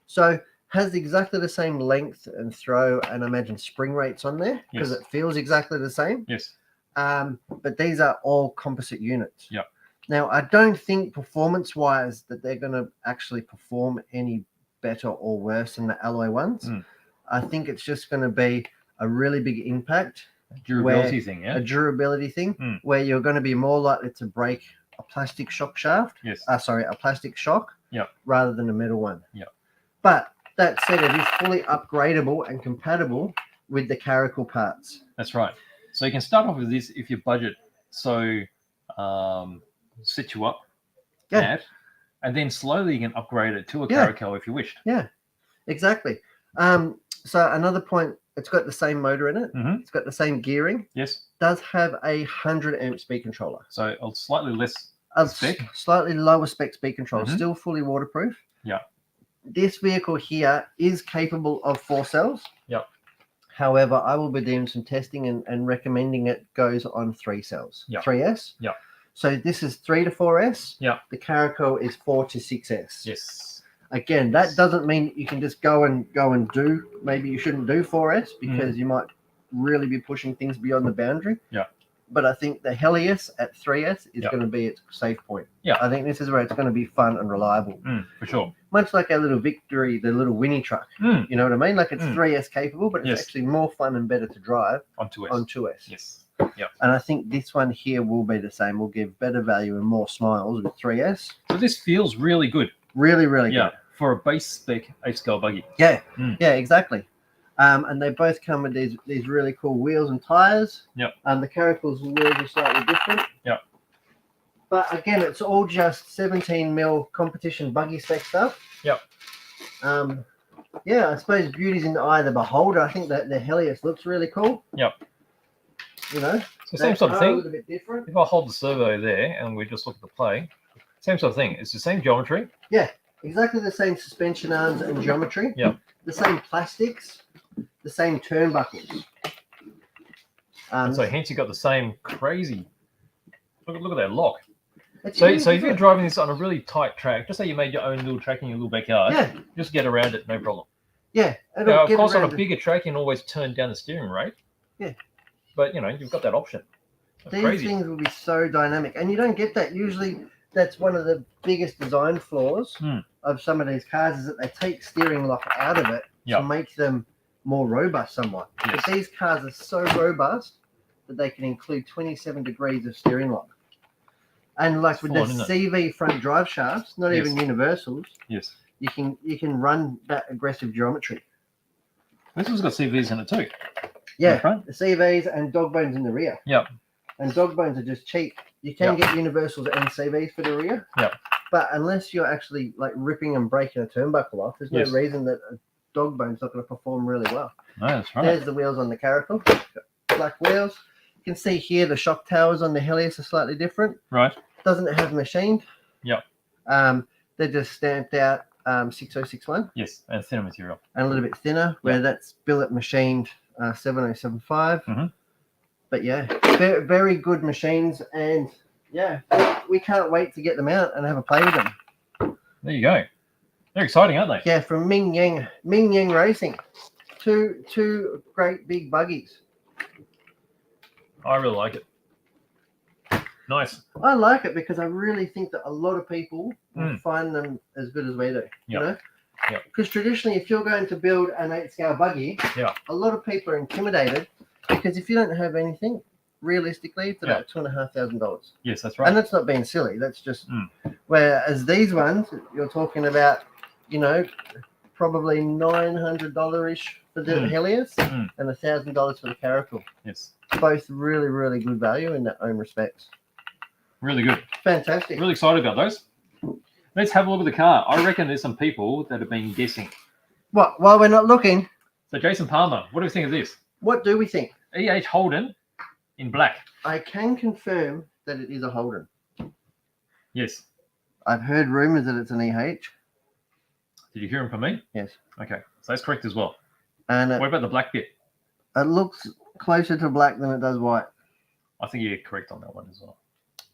So has exactly the same length and throw and I imagine spring rates on there because Yes. it feels exactly the same. Yes. But these are all composite units. Yeah. Now, I don't think performance-wise that they're going to actually perform any better or worse than the alloy ones. Mm. I think it's just going to be a really big impact, Durability thing, yeah. a durability thing, Mm. where you're going to be more likely to break a plastic shock shaft. Yes. A plastic shock. Yeah. Rather than a metal one. Yeah. But that said, it is fully upgradable and compatible with the caracal parts. That's right. So you can start off with this if your budget so set you up at, and then slowly you can upgrade it to a caracal if you wished. Yeah, exactly. So another point, it's got the same motor in it. Mm-hmm. It's got the same gearing. Yes. Does have a 100 amp speed controller. So a slightly less spec. Slightly lower spec speed controller, Mhm. still fully waterproof. Yeah. This vehicle here is capable of 4 cells. Yeah. However, I will be doing some testing and recommending it goes on 3 cells. Yeah. 3S. Yeah. So this is 3 to 4S. Yeah. The caracal is 4 to 6S. Yes. Again, that doesn't mean you can just go and do. Maybe you shouldn't do 4S because you might really be pushing things beyond the boundary. Yeah. But I think the Helios at 3S is going to be its safe point. Yeah. I think this is where it's going to be fun and reliable. For sure. Much like our little Victory, the little Winnie truck. You know what I mean? Like it's 3S capable, but it's actually more fun and better to drive on 2S. On 2S. Yes. Yeah. And I think this one here will be the same. Will give better value and more smiles with 3S. So this feels really good. Really, really Yeah. good. For a base spec 8-scale buggy. Yeah. Yeah, exactly. And they both come with these really cool wheels and tires. Yep. And the Caracal's wheels are slightly different. Yep. But again, it's all just 17 mil competition buggy spec stuff. Yep. Yeah, I suppose beauty's in the eye of the beholder. I think that the Helios looks really cool. Yep. You know, so same sort of thing. A little bit different. If I hold the servo there and we just look at the play, same sort of thing. It's the same geometry. Yeah, exactly the same suspension arms and geometry. Yeah. The same plastics, the same turnbuckles. And so hence you got the same crazy. Look at that lock. It's So really if you're different. driving this on a really tight track, just say you made your own little track in your little backyard, Yeah. just get around it, no problem. Yeah. Now, of get course, on a around it. bigger track, you can always turn down the steering rate. Yeah. But you know, you've got that option. That's These crazy. things will be so dynamic, and you don't get that usually. That's one of the biggest design flaws of some of these cars is that they take steering lock out of it to make them more robust somewhat. Yes. But these cars are so robust that they can include 27 degrees of steering lock. And like with the CV front drive shafts, not even universals, Yes. you can run that aggressive geometry. This one's got CVs in it too. Yeah, the front. the CVs and dog bones in the rear. Yep. And dog bones are just cheap. You can get universals and CVs for the rear. Yep. But unless you're actually like ripping and breaking a turnbuckle off, there's no reason that a dog bone's not going to perform really well. No, that's right. There's the wheels on the Caracal. Black wheels. You can see here the shock towers on the Helios are slightly different. Right. Doesn't have machined. Yep. They're just stamped out 6061. Yes, and thinner material. And a little bit thinner, where that's billet machined 7075. But yeah, very, very good machines, and yeah, we can't wait to get them out and have a play with them. There you go. They're exciting, aren't they? Yeah, from Ming Yang Racing. Two great big buggies. I really like it. Nice. I like it because I really think that a lot of people will find them as good as we do. You know? Because traditionally, if you're going to build an 8-scale buggy, a lot of people are intimidated because if you don't have anything, realistically, it's about $2,500. Yes, that's right. And that's not being silly. That's just whereas these ones, you're talking about, you know, probably $900-ish for the Helios and $1,000 for the Caracal. Yes. Both really, really good value in their own respects. Really good. Fantastic. Really excited about those. Let's have a look at the car. I reckon there's some people that have been guessing. What? While we're not looking. So Jason Palmer, what do you think of this? What do we think? EH Holden in black. I can confirm that it is a Holden. Yes. I've heard rumours that it's an EH. Did you hear him from me? Yes. Okay. So that's correct as well. And what about the black bit? It looks closer to black than it does white. I think you're correct on that one as well.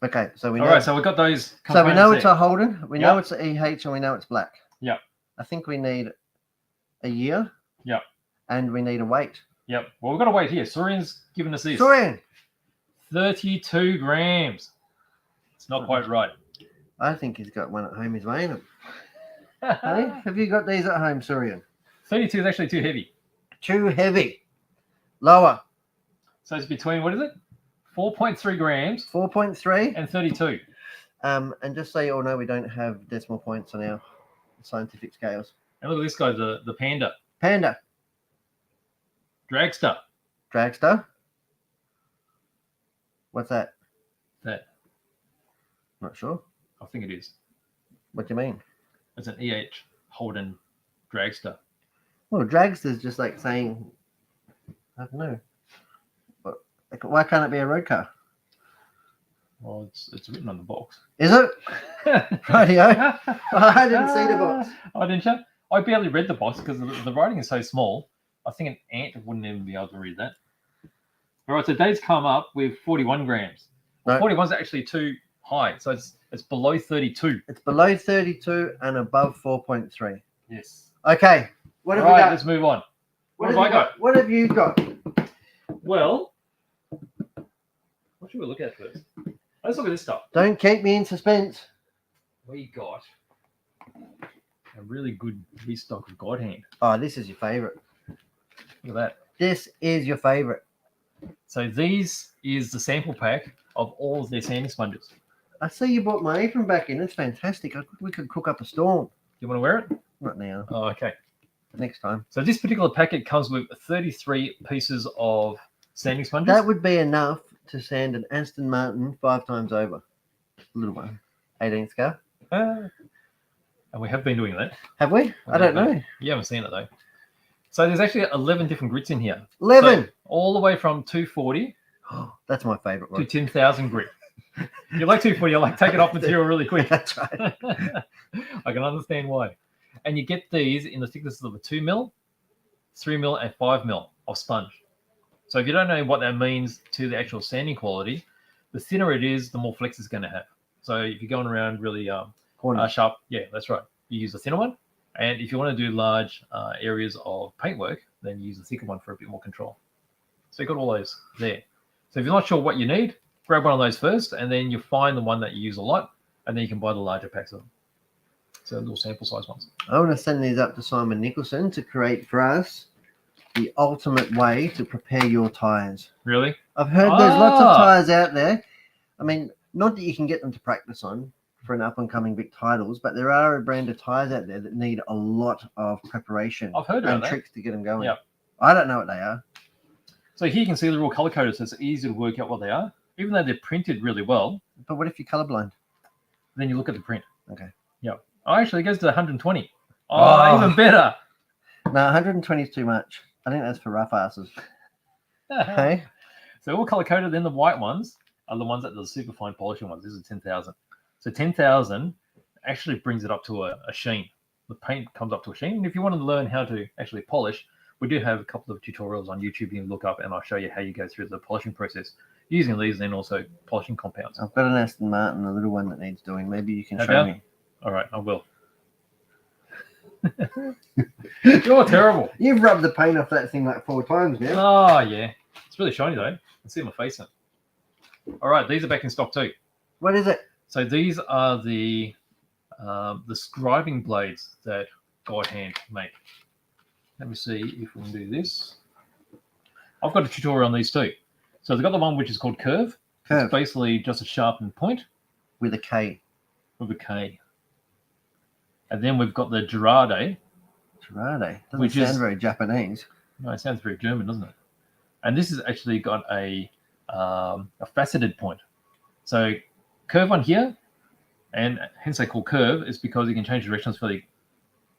Okay, so we know. All right, so we've got those. So we know it's a Holden. We know it's an EH, and we know it's black. Yep. I think we need a year. Yep. And we need a weight. Yep. Well, we've got to wait here. Sorian's given us this. Sorian. 32 grams. It's not quite right. I think he's got one at home. He's weighing them. Hey, have you got these at home, Surian? 32 is actually too heavy. Too heavy. Lower. So it's between, what is it? 4.3 grams 4.3. and 32. And just so you all know, we don't have decimal points on our scientific scales. And look at this guy, the Panda. Panda. Dragster. Dragster. What's that? That, Not sure. I think it is. What do you mean? It's an EH Holden Dragster. Well, dragster's just like saying, I don't know. But why can't it be a road car? Well, it's written on the box. Is it? Rightio. I didn't see the box. Oh, didn't you? I barely read the box because the writing is so small. I think an ant wouldn't even be able to read that. All right, so Dave's come up with 41 grams. No. 41 is actually too high, so it's below 32. It's below 32 and above 4.3. Yes. Okay. What have All we right, got? let's move on. What have have I you got? What have you got? Well, what should we look at first? Let's look at this stuff. Don't keep me in suspense. We got a really good restock of God Hand. Oh, this is your favorite. Look at that. This is your favorite. So these is the sample pack of all of their sanding sponges. I see you brought my apron back in. It's fantastic. We could cook up a storm. You want to wear it? Not now. Oh, okay. Next time. So this particular packet comes with 33 pieces of sanding sponges. That would be enough to sand an Aston Martin 5 times over. Little one. 18 scale. And we have been doing that. Have we? I don't know. You haven't seen it though. So there's actually 11 different grits in here. 11. So all the way from 240 That's my favorite to one. 10,000 grit. You like 240, you like taking off material really quick. That's right. I can understand why. And you get these in the thicknesses of a 2 mil, 3 mil, and 5 mil of sponge. So if you don't know what that means to the actual sanding quality, the thinner it is, the more flex it's going to have. So if you're going around really sharp, yeah, that's right. You use the thinner one. And if you want to do large areas of paintwork, then you use the thicker one for a bit more control. So you've got all those there. So if you're not sure what you need, grab one of those first, and then you find the one that you use a lot, and then you can buy the larger packs of them. So little sample size ones. I want to send these up to Simon Nicholson to create for us the ultimate way to prepare your tyres. Really? I've heard there's lots of tyres out there. I mean, not that you can get them to practice on for an up-and-coming big titles, but there are a brand of tyres out there that need a lot of preparation I've heard about and that. tricks to get them going. Yep. I don't know what they are. So here you can see they're all color-coded, so it's easy to work out what they are. Even though they're printed really well, But what if you're colorblind? then you look at the print. Okay. Yeah. Oh, actually, it goes to 120. Oh, even better. No, 120 is too much. I think that's for rough asses. Okay. So all color-coded, then the white ones are the ones that are the super fine polishing ones. This is 10,000. So 10,000 actually brings it up to a sheen. The paint comes up to a sheen. And if you want to learn how to actually polish, we do have a couple of tutorials on YouTube you can look up, and I'll show you how you go through the polishing process using these and also polishing compounds. I've got an Aston Martin, a little one that needs doing. Maybe you can Have show you? me. All right, I will. You're terrible. You've rubbed the paint off that thing like 4 times now. Oh, yeah. It's really shiny, though. I can see my face in it. All right, these are back in stock, too. What is it? So these are the scribing blades that God Hand make. Let me see if we can do this. I've got a tutorial on these too. So they've got the one which is called Curve. Curve. It's basically just a sharpened point With a K. with a K. And then we've got the Girarde. Girarde. Doesn't Which sound is- very Japanese. No, it sounds very German, doesn't it? And this has actually got a faceted point. So curve on here, and hence they call curve, is because you can change directions fairly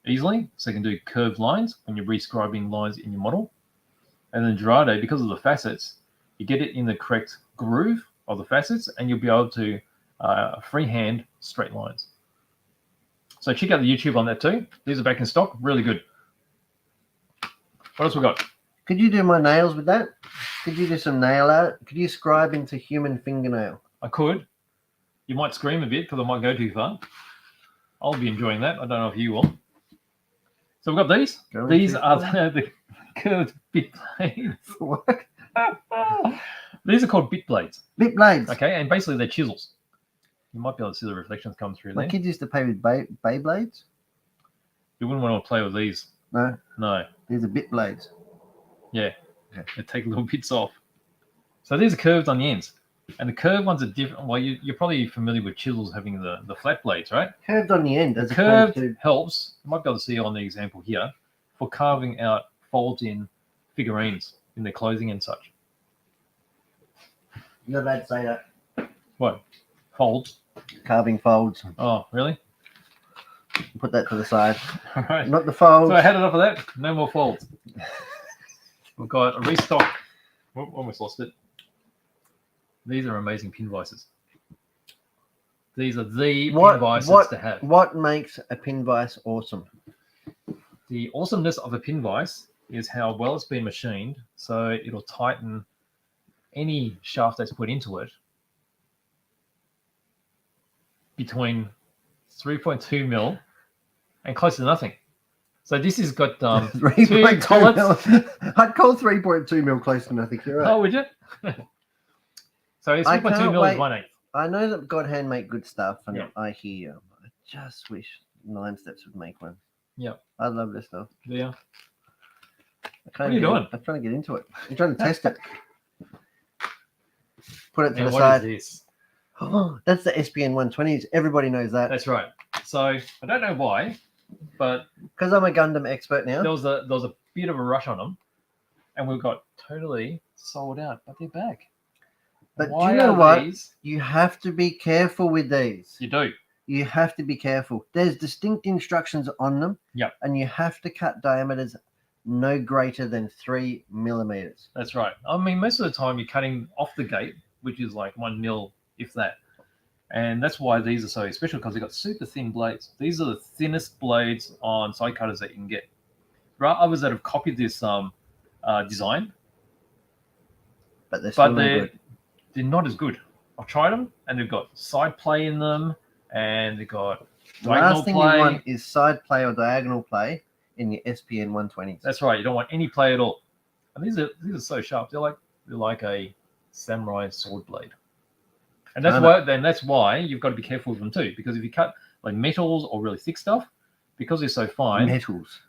easily. So you can do curved lines when you're rescribing lines in your model. And then Girarde, because of the facets, you get it in the correct groove of the facets, and you'll be able to freehand straight lines. So check out the YouTube on that too. These are back in stock. Really good. What else we got? Could you do my nails with that? Could you do some nail art? Could you scribe into human fingernail? I could. You might scream a bit because I might go too far. I'll be enjoying that. I don't know if you will. So we've got these. Going These too are far? the curved bit blades. What? These are called bit blades. Bit blades. Okay, and basically they're chisels. You might be able to see the reflections come through My there. kids used to play with Beyblades. You wouldn't want to play with these. No, No. these are bit blades. Yeah. Okay. They take little bits off. So these are curved on the ends. And the curved ones are different. Well, you're probably familiar with chisels having the flat blades, right? Curved on the end. The As curved opposed to helps, you might be able to see on the example here, for carving out folds in figurines in their clothing and such. you're not allowed to say that. What? Folds? Carving folds. Oh, really? Put that to the side. All right. Not the folds. So I had enough of that. No more folds. We've got a restock. Oh, almost lost it. These are amazing pin vices. These are the pin vices to have. What makes a pin vise awesome? The awesomeness of a pin vise is how well it's been machined, so it'll tighten any shaft that's put into it between 3.2 mil and close to nothing. So this has got 3.2 collets. mil. I'd call 3.2 mil close to nothing. You're right. Oh, would you? So it's 3.2 mil is 1/8. I know that God Hand make good stuff, and Yeah. I hear you. I just wish 9 Steps would make one. Yeah. I love this stuff. Yeah. What are you doing? I'm trying to get into it. I'm trying to test it. Put it to And the what side. is this? Oh, that's the SPN 120s. Everybody knows that. That's right. So I don't know why, but Because I'm a Gundam expert now. there was a bit of a rush on them, and we've got totally sold out. But they're back. But Why do you know are what? these? You have to be careful with these. You do. You have to be careful. There's distinct instructions on them. Yep. And you have to cut diameters no greater than 3 millimeters. That's right. I mean, most of the time you're cutting off the gate, which is like 1 mil, if that. And that's why these are so special, because they've got super thin blades. These are the thinnest blades on side cutters that you can get. There are others that have copied this design, But they're still no good. they're not as good. I've tried them, and they've got side play in them, and they've got The diagonal last thing play. you want is side play or diagonal play in your SPN 120s. That's right. You don't want any play at all. And these are so sharp. They're like a samurai sword blade. And that's why you've got to be careful with them too. Because if you cut like metals or really thick stuff, because they're so fine. Metals.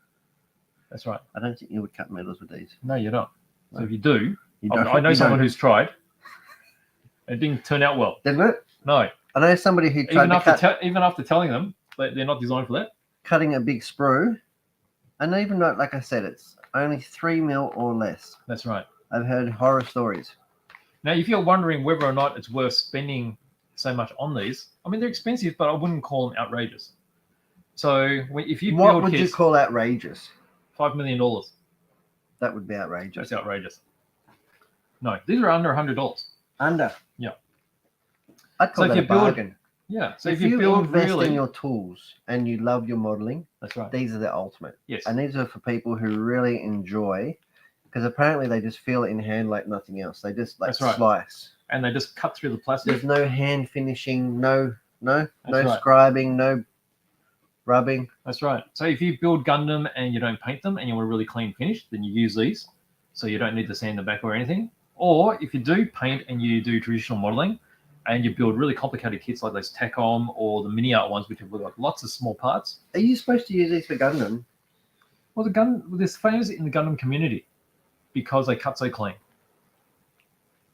That's right. I don't think you would cut metals with these. No, you're not. So No. if you do, You I know you someone don't. who's tried. It didn't turn out well. Didn't it? No. I know somebody who tried Even after telling them they're not designed for that. cutting a big sprue, and even though, like I said, it's only 3 mil or less. That's right. I've heard horror stories. Now, if you're wondering whether or not it's worth spending so much on these, I mean, they're expensive, but I wouldn't call them outrageous. So if you What build would you kits, call outrageous? $5 million, That would be outrageous. that's outrageous. No, these are under $100. Under. Yeah. I'd call So if that a you build- bargain. Yeah. So if if you build invest really, in your tools and you love your modeling, that's right. these are the ultimate. Yes. And these are for people who really enjoy, because apparently they just feel it in hand like nothing else. They just like That's right. slice. And they just cut through the plastic. There's no hand finishing, no right. scribing, no rubbing. That's right. So if you build Gundam and you don't paint them and you want a really clean finish, then you use these. So you don't need to sand them back or anything. Or if you do paint and you do traditional modeling and you build really complicated kits like those Tacom or the mini art ones, which have got lots of small parts. Are you supposed to use these for Gundam? Well, they're famous in the Gundam community because they cut so clean.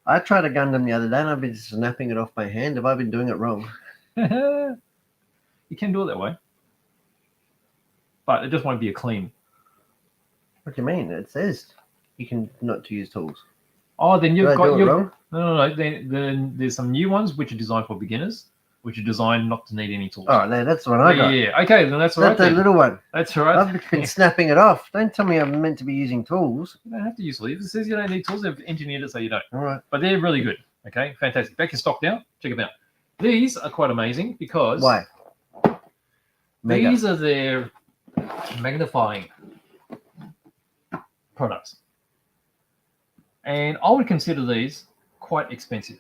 I tried a Gundam the other day and I've been snapping it off my hand. Have I been doing it wrong? You can do it that way. But it just won't be a clean. What do you mean? It says you can not to use tools. Oh, then Did you've I got do it wrong? No. Then there's some new ones which are designed for beginners, which are designed not to need any tools. Oh, no, that's the one I got. Yeah. Okay, then that's all That's right. the then. little one. That's all right. I've been snapping it off. Don't tell me I'm meant to be using tools. You don't have to use sleeves. It says you don't need tools. They've engineered it so you don't. All right. But they're really good. Okay, fantastic. Back in stock now. Check them out. These are quite amazing because Why? Mega. these are their magnifying products. And I would consider these quite expensive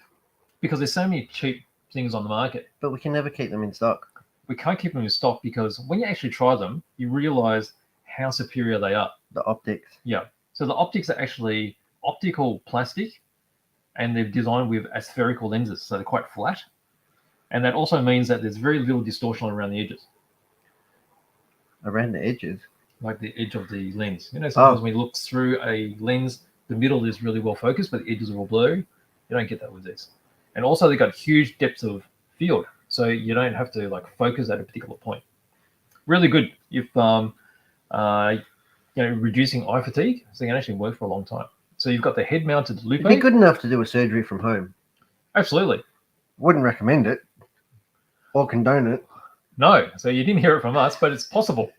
because there's so many cheap things on the market. But we can never keep them in stock. We can't keep them in stock because when you actually try them, you realize how superior they are. The optics. Yeah. So the optics are actually optical plastic and they're designed with aspherical lenses. So they're quite flat. And that also means that there's very little distortion around the edges, Around the edges. like the edge of the lens. You know, sometimes Oh. when you look through a lens, the middle is really well focused, but the edges are all blurry. You don't get that with this. And also they've got huge depths of field, so you don't have to like focus at a particular point. Really good if reducing eye fatigue, so they can actually work for a long time. So you've got the head-mounted It'd lupe. be good enough to do a surgery from home. Absolutely. Wouldn't recommend it or condone it. No, so you didn't hear it from us, but it's possible.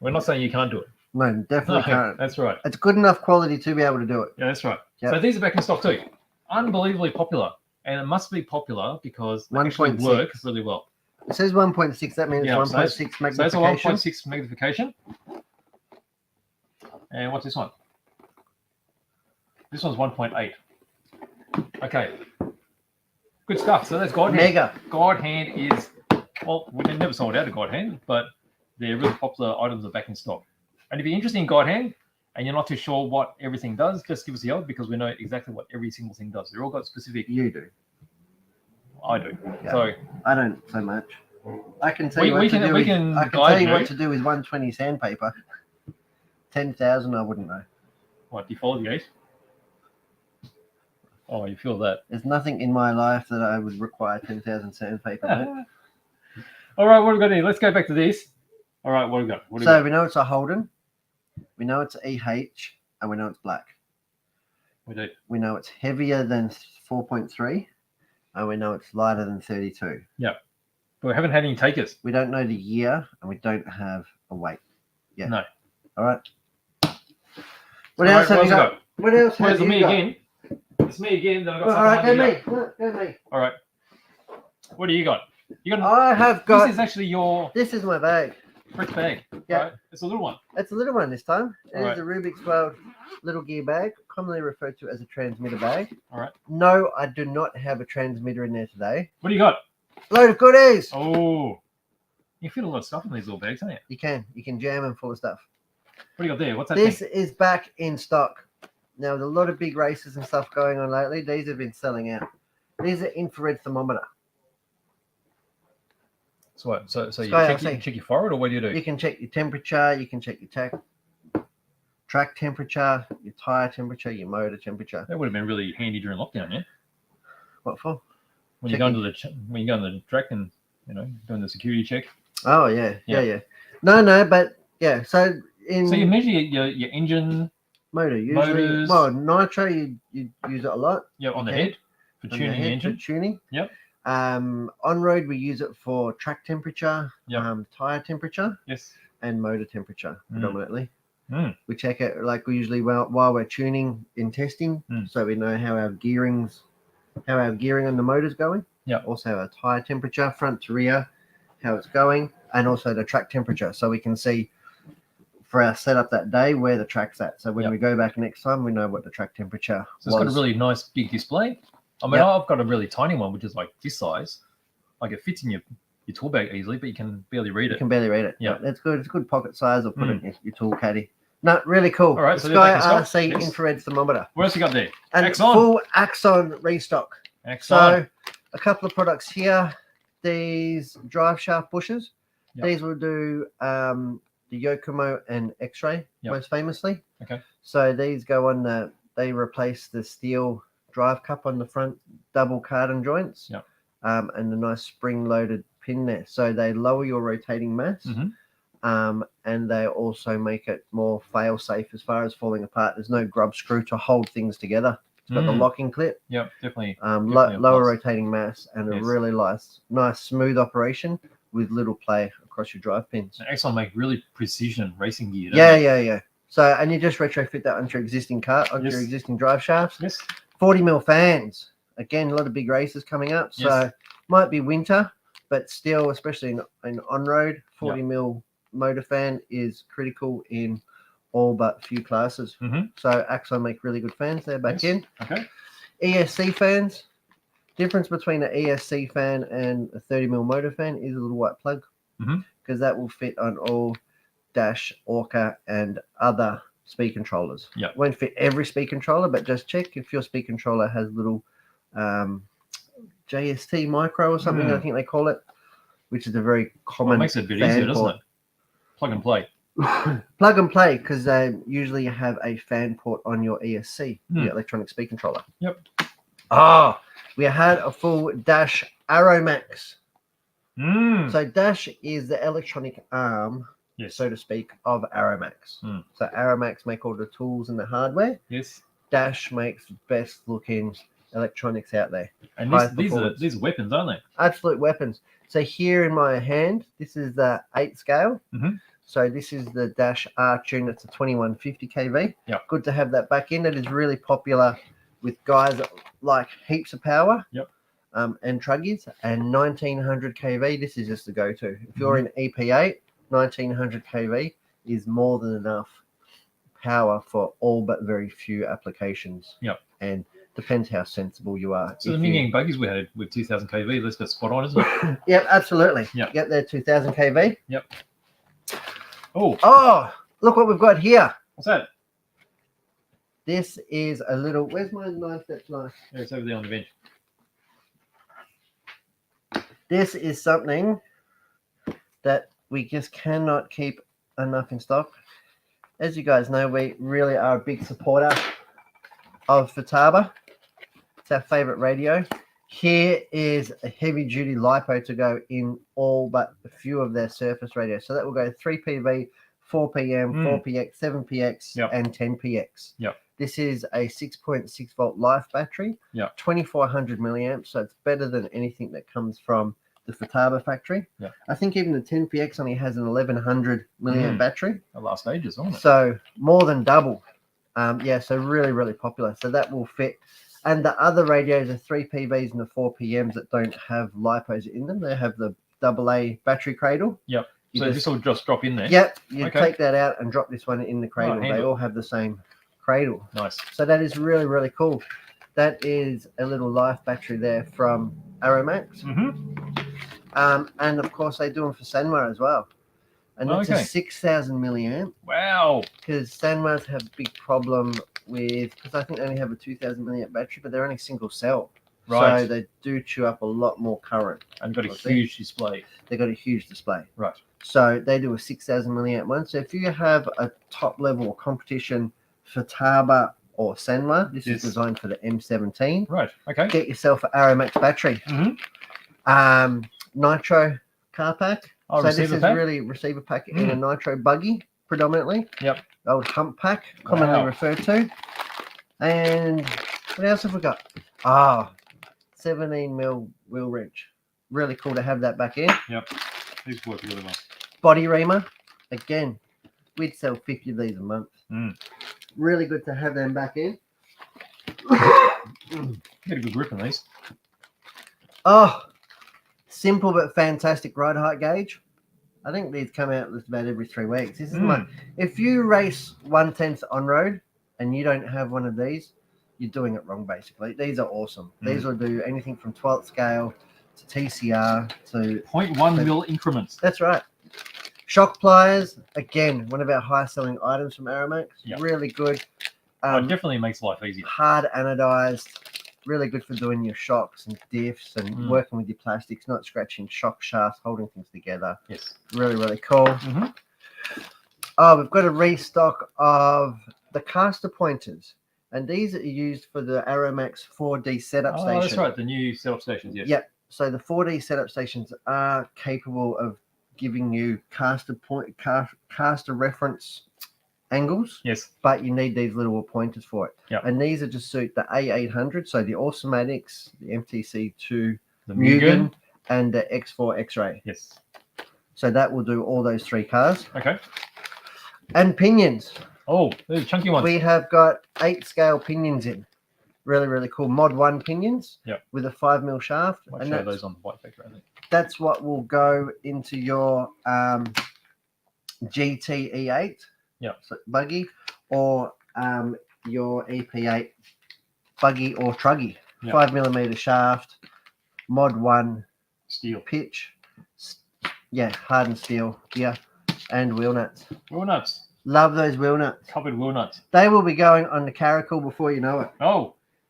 We're not saying you can't do it. No, definitely can't. That's right. It's good enough quality to be able to do it. Yeah, that's right. Yep. So these are back in stock too. Unbelievably popular. And it must be popular because they actually 1.6. work really well. It says 1.6. That means Yeah, 1.6 so that's a magnification. 1.6 magnification. And what's this one? This one's 1.8. Okay. Good stuff. So that's God Hand. Mega. God Hand is, well, we never sold out a God Hand, but they're really popular items that are back in stock. And if you're interested in God Hand and you're not too sure what everything does, just give us a yell because we know exactly what every single thing does. They're all got specific. You do. I do. Yeah. So I don't so much. I can tell We- you what we to can- do. we with- can I can guide tell you you. what to do with 120 sandpaper. 10,000, I wouldn't know. what, do you follow the 8? Oh, you feel that. There's nothing in my life that I would require 10,000 sandpaper. mate. All right, what have we got here? Let's go back to this. All right, what have we got? What have we So got? we know it's a Holden, we know it's EH, and we know it's black. We do. We know it's heavier than 4.3, and we know it's lighter than 32. But we haven't had any takers. We don't know the year, and we don't have a weight. Yeah. No. All right. What All else right, have you what else got? What else Where's have the you me got? again? It's me again. Then I've got All something right, go under me. here. Look, go me. All right. What do you got? You got? I have got. This is actually your This is my bag. brick bag. Yeah. Right? It's a little one. It's a little one this time. It All is a Rubik's World little gear bag, commonly referred to as a transmitter bag. All right. No, I do not have a transmitter in there today. What do you got? Load of goodies. Oh, you fit a lot of stuff in these little bags, don't you? You can jam them full of stuff. What do you got there? What's that This thing? is back in stock. Now, with a lot of big races and stuff going on lately, these have been selling out. These are infrared thermometer. So what? So you Sky check, LC. check your forehead, or what do you do? You can check your temperature. You can check your track temperature, your tire temperature, your motor temperature. That would have been really handy during lockdown, yeah. What for? When you go into the when you go on the track and doing the security check. Oh yeah, Yeah. yeah. No, but yeah. So in So you measure your engine, motor usually, motors. well, nitro you use it a lot. on the Okay. head for on the tuning the head for engine. tuning. Yep. On road we use it for track temperature, Yep. tire temperature, Yes. and motor temperature predominantly. Mm. We check it like we usually while we're tuning in testing, Mm. so we know how our gearing on the motor's going. Yep. Also our tire temperature, front to rear, how it's going, and also the track temperature, so we can see for our setup that day where the track's at. So when Yep. we go back next time, we know what the track temperature So it's got a was. really nice big display. I mean, Yep. I've got a really tiny one, which is like this size. Like it fits in your tool bag easily, but you can barely read You it. can barely read it. Yeah. That's good. It's good pocket size, or put it in your tool caddy. No, really cool. All right, so they're Sky back in stock? RC Yes. infrared thermometer What else you got there? and Axon. full Axon restock. Excellent. So a couple of products here. These drive shaft bushers. Yep. These will do the Yokomo and X-ray Yep. most famously. Okay. So these go on they replace the steel drive cup on the front double cardan joints. Yep. And the nice spring-loaded pin there. So they lower your rotating mass. Mhm. And they also make it more fail-safe as far as falling apart. There's no grub screw to hold things together. It's got the Mm. locking clip. Yep, definitely. Lower Definitely a plus. rotating mass and Yes. a really nice smooth operation with little play across your drive pins. And Axon make really precision racing gear. don't they? Yeah. So and you just retrofit that onto your existing car, onto your Yes. existing drive shafts. Yes. 40 mil fans. Again, a lot of big races coming up. So Yes. might be winter, but still, especially in on road, 40 mil motor fan is critical in all but few classes. Mhm. So Axon make really good fans. They're back Yes. in. Okay. ESC fans. Difference between an ESC fan and a 30 mil motor fan is a little white plug, Mhm. because that will fit on all Dash, Orca, and other speed controllers. Yep. Won't fit every speed controller, but just check if your speed controller has little JST Micro or something, I think they call it, which is a very common. Well, it makes it a bit easier, doesn't it? Plug and play. Plug and play, because they usually have a fan port on your ESC, the electronic speed controller. Yep. Oh, we had a full Dash Aeromax. So Dash is the electronic arm, so to speak, of Aeromax. So Aeromax make all the tools and the hardware. Yes. Dash makes the best looking electronics out there. And these are weapons, aren't they? Absolute weapons. So here in my hand, this is the 8 scale. So this is the Dash R tune. It's a 2150 kV. Yeah. Good to have that back in. It is really popular with guys that like heaps of power. Yep. And truggies. And 1900 kV, this is just the go-to. If you're in EP8, 1900 kV is more than enough power for all but very few applications. Yep. And depends how sensible you are. So the mini buggies we had with 2000 kV, that's spot on, isn't it? Yep, absolutely. Yep. Get there, 2000 kV. Yep. Oh, look what we've got here. What's that? This is a little. Where's my knife? That's nice. Yeah, it's over there on the bench. This is something that we just cannot keep enough in stock. As you guys know, we really are a big supporter of Futaba. It's our favorite radio. Here is a heavy duty LiPo to go in all but a few of their surface radios. So that will go 3PV, 4PM, 4PX, 7PX, and 10PX. Yep. This is a 6.6 volt life battery, 2400 milliamps. So it's better than anything that comes from the Futaba factory. Yeah. I think even the 10PX only has an 1100 milliamp battery. The last ages, isn't it? So more than double. So really, really popular. So that will fit. And the other radios are 3PVs and the 4PMs that don't have LiPos in them. They have the AA battery cradle. Yep. So this will just drop in there? Yep. You take that out and drop this one in the cradle. They handy. all have the same cradle. Nice. So that is really, really cool. That is a little life battery there from Aeromax. And of course, they do them for Sanwa as well. And that's a 6,000 milliamp. Wow. Because Sanwas have a big problem with, because I think they only have a 2,000 milliamp battery, but they're only single cell. Right. So they do chew up a lot more current. And got a huge display. They got a huge display. Right. So they do a 6,000 milliamp one. So if you have a top level competition for Futaba or Sanwa, this is designed for the M17. Right. Okay. Get yourself an Aeromax battery. Nitro car pack. So this is really receiver pack in a nitro buggy predominantly. Yep. Old hump pack, commonly referred to. And what else have we got? 17 mil wheel wrench. Really cool to have that back in. Yep. These work really well. Body reamer. Again, we'd sell 50 of these a month. Really good to have them back in. Get a good grip on these. Simple but fantastic ride height gauge. I think these come out just about every 3 weeks. This is if you race 1/10 on road and you don't have one of these, you're doing it wrong basically. These are awesome. These will do anything from 12th scale to TCR to 0.1 mil increments. That's right. Shock pliers, again, one of our highest selling items from Aeromax. Really good. It definitely makes life easier. Hard anodized. Really good for doing your shocks and diffs and working with your plastics, not scratching shock shafts, holding things together. Yes. Really, really cool. We've got a restock of the caster pointers. And these are used for the Aeromax 4D setup station. That's right. The new setup stations, yes. Yep. So the 4D setup stations are capable of giving you caster reference angles. Yes. But you need these little pointers for it. Yep. And these are just suit the A800, so the Automatics, the MTC2 the Mugen, and the X4 X-Ray. Yes. So that will do all those 3 cars. Okay. And pinions. They're chunky ones. We have got 8 scale pinions in. Really, really cool. Mod 1 pinions with a 5mm shaft. Might show those on the Bike Factory, I think. That's what will go into your GTE8 buggy or your EP8 buggy or truggy. 5mm shaft, Mod 1 steel pitch. Hardened steel gear and wheel nuts. Wheel nuts. Love those wheel nuts. Covered wheel nuts. They will be going on the Caracal before you know it.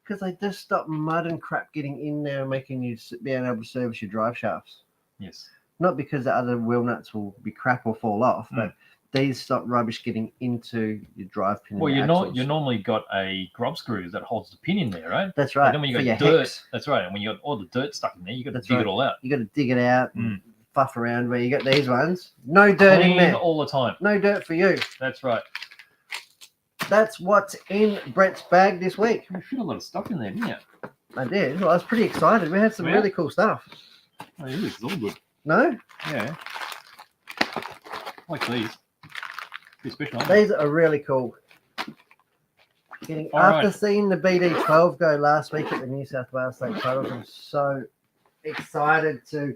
Because they just stop mud and crap getting in there and making you being able to service your drive shafts. Yes. Not because the other wheel nuts will be crap or fall off, but these stop rubbish getting into your drive pin. Well, and you axles. normally got a grub screw that holds the pin in there, right? That's right. And then when you for got your dirt, hex. that's right. And when you got all the dirt stuck in there, you got to That's dig right. it all out. You got to dig it out and fuff around. Where you got these ones, no dirt in Clean there, all the time. no dirt for you. That's right. That's what's in Brett's bag this week. You fit a lot of stuff in there, didn't you? I did. Well, I was pretty excited. We had some Yeah. really cool stuff. Oh, it is. It's all good. No, Yeah. I like these. Pretty special, aren't they? these are really cool. All After right. seeing the BD12 go last week at the New South Wales State Titles, I'm so excited to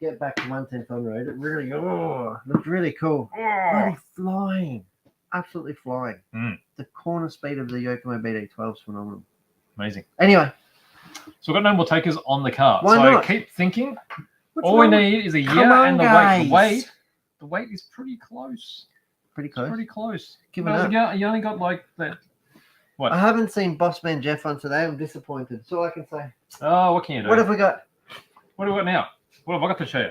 get back to 110th on road. It really looked really cool. Bloody flying. Absolutely flying. The corner speed of the Yokomo BD12 is phenomenal. Amazing. Anyway. So we've got no more takers on the car. Why so not? Keep thinking. What's All we wrong with- need is a Come year on, and the guys. weight. The weight is pretty close. Pretty It's close. pretty close. Give it No, up. you only got like that. What? I haven't seen Bossman Jeff on today. I'm disappointed. That's all I can say. Oh, what can you do? What have we got? What do we got now? What have I got to show you?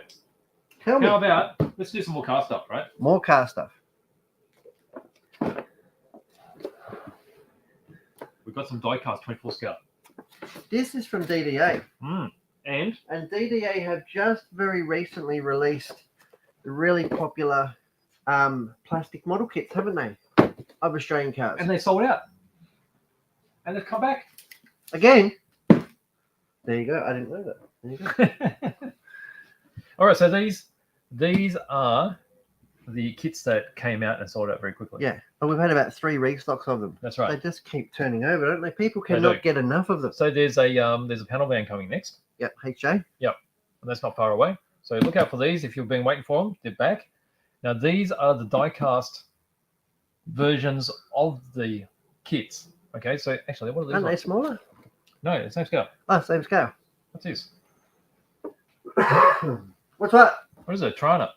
Tell me. How about let's do some more car stuff, right? More car stuff. We've got some diecast 24 scale. This is from DDA. And And DDA have just very recently released the really popular plastic model kits, haven't they? Of Australian cars. they sold out. And they've come back. Again. There you go. I didn't know that. There you go. All right, so these are the kits that came out and sold out very quickly. Yeah. And we've had about 3 restocks of them. That's right. They just keep turning over, don't they? People They cannot do. get enough of them. So there's a panel van coming next. Yep, HJ. And that's not far away. So look out for these if you've been waiting for them. They're back. Now these are the die-cast versions of the kits. Okay, so actually, what are these? Aren't they ones? smaller? No, it's same scale. Oh, same scale. What's this? What's what? What is it? Trana.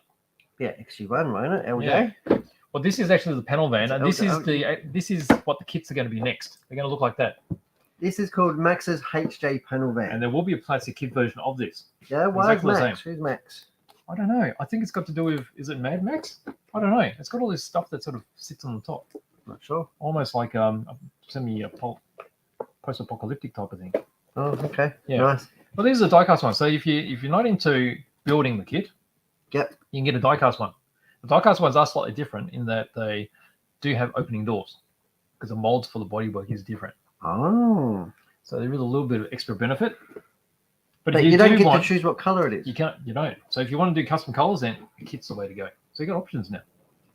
Yeah, XG1, won't it? LJ? Yeah. Well, this is actually the panel van, and this LJ. is this is what the kits are going to be next. They're going to look like that, This is called Max's HJ panel van. and there will be a plastic kit version of this. Yeah, why exactly the is Max? Who's Max? I don't know. I think it's got to do with, is it Mad Max? I don't know. It's got all this stuff that sort of sits on the top, Not sure. almost like a post-apocalyptic type of thing. Oh, okay. Yeah. Nice. Well, these are the diecast ones. So if you're not into building the kit, Yep. you can get a diecast one. The diecast ones are slightly different in that they do have opening doors because the molds for the bodywork is different. Oh. So there is a little bit of extra benefit. But But if you don't do get want, to choose what color it is. you don't. So if you want to do custom colors, then the kit's the way to go. So you got options now.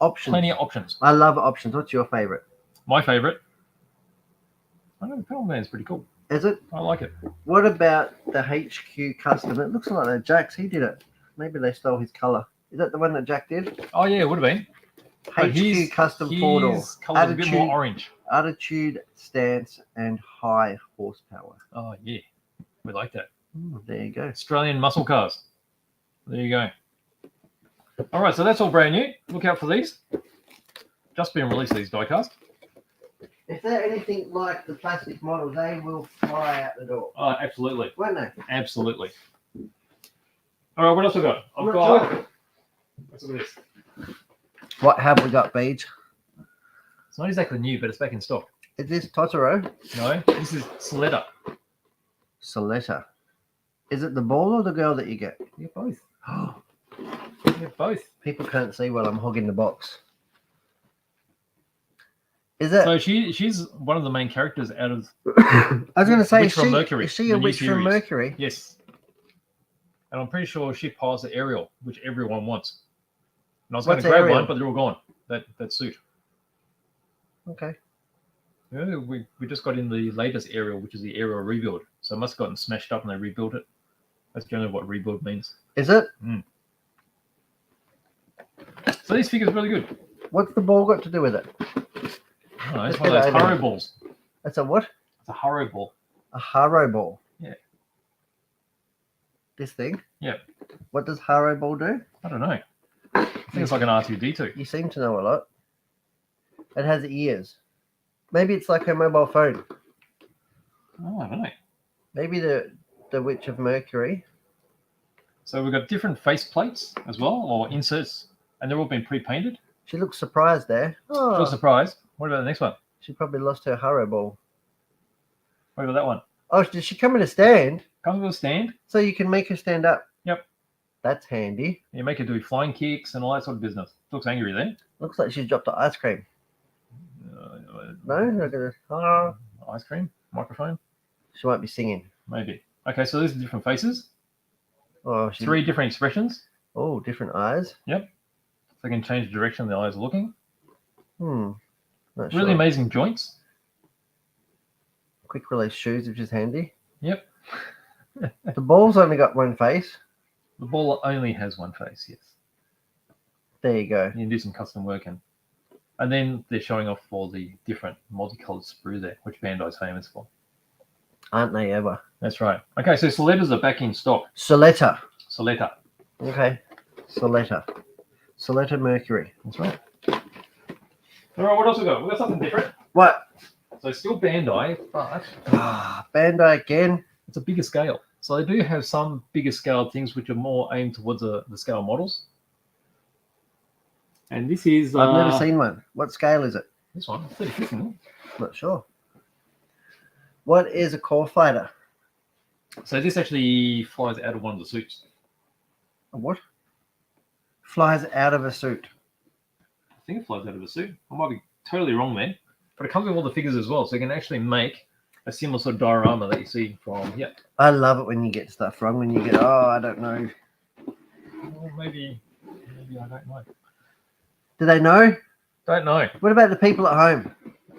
Options. Plenty of options. I love options. What's your favorite? My favorite. I know the panel van's pretty cool. Is it? I like it. What about the HQ custom? It looks like that Jack's. He did it. Maybe they stole his color. Is that the one that Jack did? Oh yeah, it would have been. But HQ custom 4-door. his colour's a bit more orange. Attitude, stance, and high horsepower. Oh yeah, we like that. There you go. Australian muscle cars. There you go. All right, so that's all brand new. Look out for these. Just been released, these diecast. If they're anything like the plastic model, they will fly out the door. Oh, absolutely. Won't they? Absolutely. All right, what else we got? I'm I've not got. sure. What's this? What have we got, Beach? It's not exactly new, but it's back in stock. Is this Totoro? No, this is Soletta. Soletta. Is it the ball or the girl that you get? You get both. You get both. People can't see while I'm hogging the box. Is it? So she's one of the main characters out of. I was going to say, Witch from Mercury, is she the a new witch from series. Mercury? Yes. And I'm pretty sure she pilots the Ariel, which everyone wants. And I was going What's to grab Ariel? one, but they're all gone. That suit. Okay. Yeah, we just got in the latest Ariel, which is the Ariel rebuild. So it must have gotten smashed up and they rebuilt it. That's generally what rebuild means. Is it? So these figures are really good. What's the ball got to do with it? Oh, it's Let's one of get those that Haro in. balls. That's a what? It's a Haro ball. A Haro ball. Yeah. This thing? Yeah. What does Haro ball do? I don't know. I think it's like an R2D2. You seem to know a lot. It has ears. Maybe it's like a mobile phone. Oh, I don't know. Maybe the Witch of Mercury. So we've got different face plates as well, or inserts, and they're all been pre-painted. She looks surprised there. Oh. Oh, Surprise. What about the next one? she probably lost her Haro ball. What about that one? Oh, did she come in a stand? Comes with a stand. So you can make her stand up? Yep. That's handy. You make her do flying kicks and all that sort of business. Looks angry there. Looks like she's dropped the ice cream. No? Not gonna, oh. Ice cream? Microphone? She might be singing. Maybe. Okay, so these are different faces. Oh, she, 3 different expressions. Oh, different eyes. So they can change the direction the eyes are looking. Not Really sure. amazing joints. Quick release shoes, which is handy. Yep. The ball's only got one face. The ball only has one face, yes. There you go. You can do some custom work in. And then they're showing off all the different multicolored sprue there, which Bandai's famous for. Aren't they ever? That's right. Okay, so Soletas are back in stock. Soletta. Soleta. Okay. Soletta. Soletta Mercury. That's right. All right, what else we got? We got something different. What? So still Bandai, but Bandai again. it's a bigger scale. So they do have some bigger scale things which are more aimed towards the scale models. And this is... I've never seen one. What scale is it? This one, 35, isn't it? Not sure. What is a core fighter? So this actually flies out of one of the suits. A what? Flies out of a suit. I think it flies out of a suit. I might be totally wrong there. But it comes with all the figures as well. So you can actually make a similar sort of diorama that you see from here. I love it when you get stuff wrong. When you get, oh, I don't know. Well, maybe I don't know. Do they know? Don't know. What about the people at home?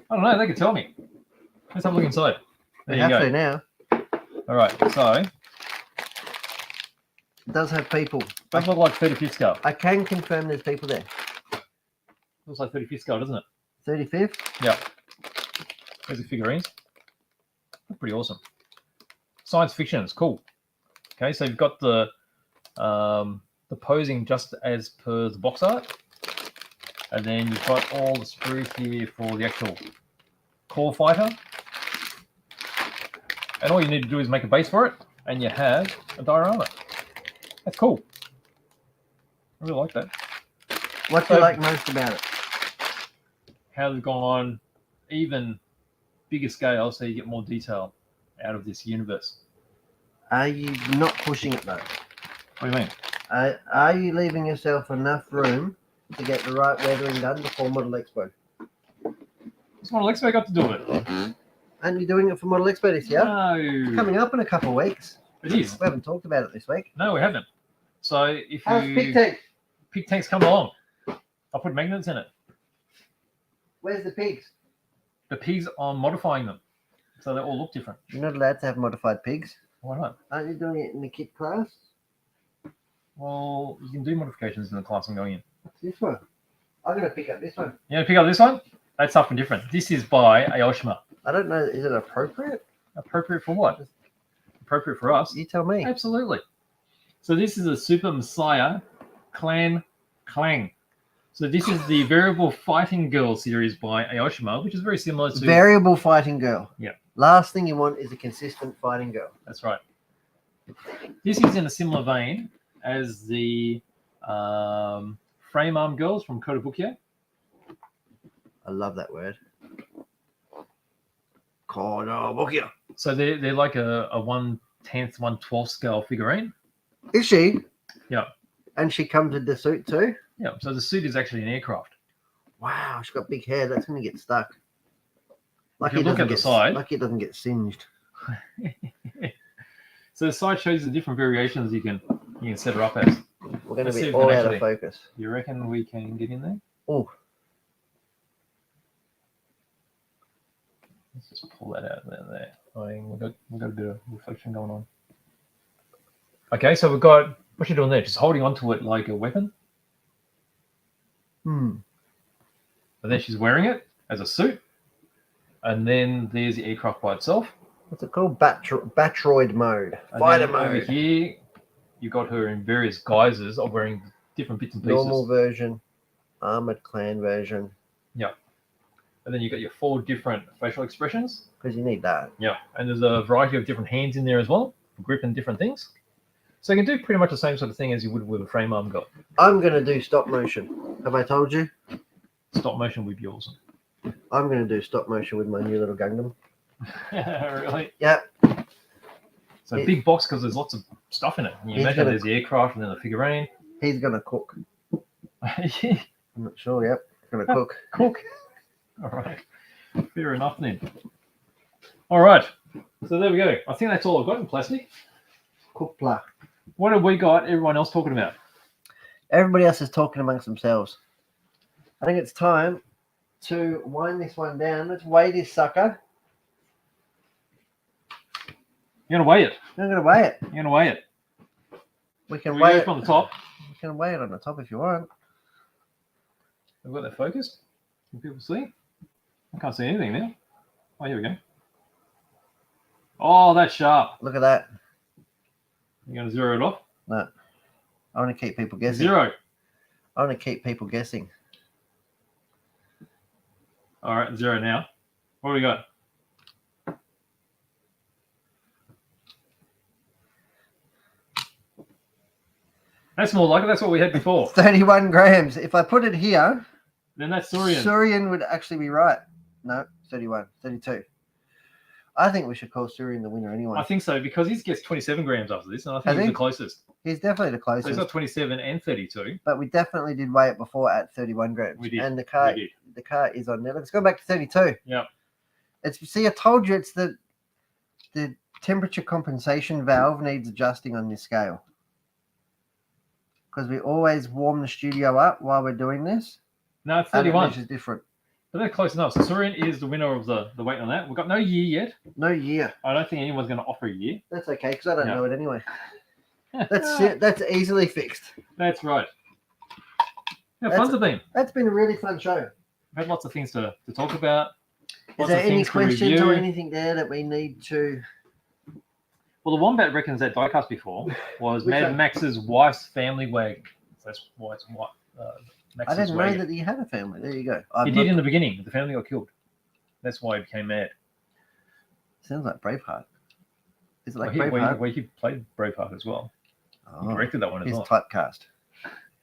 I don't know. They can tell me. Let's have a look inside. There They you have go. to now. All right. So It does have people. does look like 35th scale. I can confirm there's people there. Looks like 35th scale, doesn't it? 35th? Yeah. There's the figurines. Look pretty awesome. Science fiction is cool. Okay, so you've got the posing just as per the box art, and then you've got all the sprues here for the actual core fighter. And all you need to do is make a base for it, and you have a diorama. That's cool. I really like that. What do you like most about it? How they've gone on even bigger scale, so you get more detail out of this universe. Are you not pushing it though? What do you mean? Are you leaving yourself enough room to get the right weathering done before Model Expo? What's Model Expo got to do with it? Aren't you doing it for Model Expo this year? No. Coming up in a couple of weeks. It is. We haven't talked about it this week. No, we haven't. So if How's you Pig Tank? pig tanks come along, I'll put magnets in it. Where's the pigs? The pigs are modifying them, so they all look different. You're not allowed to have modified pigs. Why not? Aren't you doing it in the kit class? Well, you can do modifications in the class I'm going in. What's this one? I'm going to pick up this one. You want to pick up this one? That's something different. This is by Aoshima. I don't know. Is it appropriate? Appropriate for what? Appropriate for us? You tell me. Absolutely. So this is a Super Messiah Clan Clang. So this is the Variable Fighting Girl series by Aoshima, which is very similar to... Variable fighting girl. Yeah. Last thing you want is a consistent fighting girl. That's right. This is in a similar vein as the Frame Arm Girls from Kotobukiya. I love that word. Kotobukiya. So they're like a 1/10, 1/12 scale figurine. Is she? Yeah. And she comes with the suit too? Yeah, so the suit is actually an aircraft. Wow, she's got big hair. That's going to get stuck. If you look at the side... Lucky it doesn't get singed. So the side shows you the different variations you can set her up as. We're going Let's to see be if we all can out of actually- focus. You reckon we can get in there? Oh, Let's just pull that out there. I mean, we've got a bit of reflection going on. Okay, so we've got... What's she doing there? Just holding onto it like a weapon? And then she's wearing it as a suit. And then there's the aircraft by itself. what's it called? Batroid mode. And Fighter then over mode. here, you got her in various guises of wearing different bits and pieces. Normal version. Armored clan version. Yeah. And then you've got your 4 different facial expressions. Because you need that. Yeah. And there's a variety of different hands in there as well, for gripping different things. So you can do pretty much the same sort of thing as you would with a frame arm gun. I'm going to do stop motion. Have I told you? Stop motion would be awesome. I'm going to do stop motion with my new little Gundam. Really? Yep. So big box because there's lots of stuff in it. You imagine there's the aircraft and then the figurine. He's going to cook. Yeah. I'm not sure, yep. Going to cook. Cook. All right. Fair enough then. All right. So there we go. I think that's all I've got in plastic. Cookpla. What have we got everyone else talking about? Everybody else is talking amongst themselves. I think it's time to wind this one down. Let's weigh this sucker. You're going to weigh it. I'm going to weigh it. You're going to weigh it. We can We weigh go it from the top. We can weigh it on the top if you want. I've got that focused. Can people see? I can't see anything now. Oh, here we go. Oh, that's sharp. Look at that. You're going to zero it off? No. I want to keep people guessing. 0. I want to keep people guessing. All right, 0 now. What do we got? That's more like it. That's what we had before. 31 grams. If I put it here, Then that's Saurian. Saurian would actually be right. No, 31, 32. I think we should call Saurian the winner anyway. I think so because he gets 27 grams after this, and I Has think he's he? the closest. He's definitely the So he's closest. got 27 and 32. But we definitely did weigh it before at 31 grams. We did. And the We did. car is on there. Let's go back to 32. Yeah. See, I told you it's the temperature compensation valve needs adjusting on this scale. Because we always warm the studio up while we're doing this. No, it's And it 31. measures different. But they're close enough. So Saurian is the winner of the weight on that. We've got no year yet. No year. I don't think anyone's going to offer a year. That's okay, because I don't Yeah. know it anyway. That's easily fixed. That's right. How That's- fun's it been? That's been a really fun show. We've had lots of things to talk about. Is Lots there of any things to questions or review. anything there that we need to? Well, the Wombat reckons that diecast before was Which Mad one? Max's wife's family wagon. So that's why it's what I Max's didn't know wagon. that he had a family. There you go. He did in the beginning. The family got killed. That's why he became mad. Sounds like Braveheart. Is it like Well, Braveheart? he played Braveheart as well. He Oh, directed that one as he's well. typecast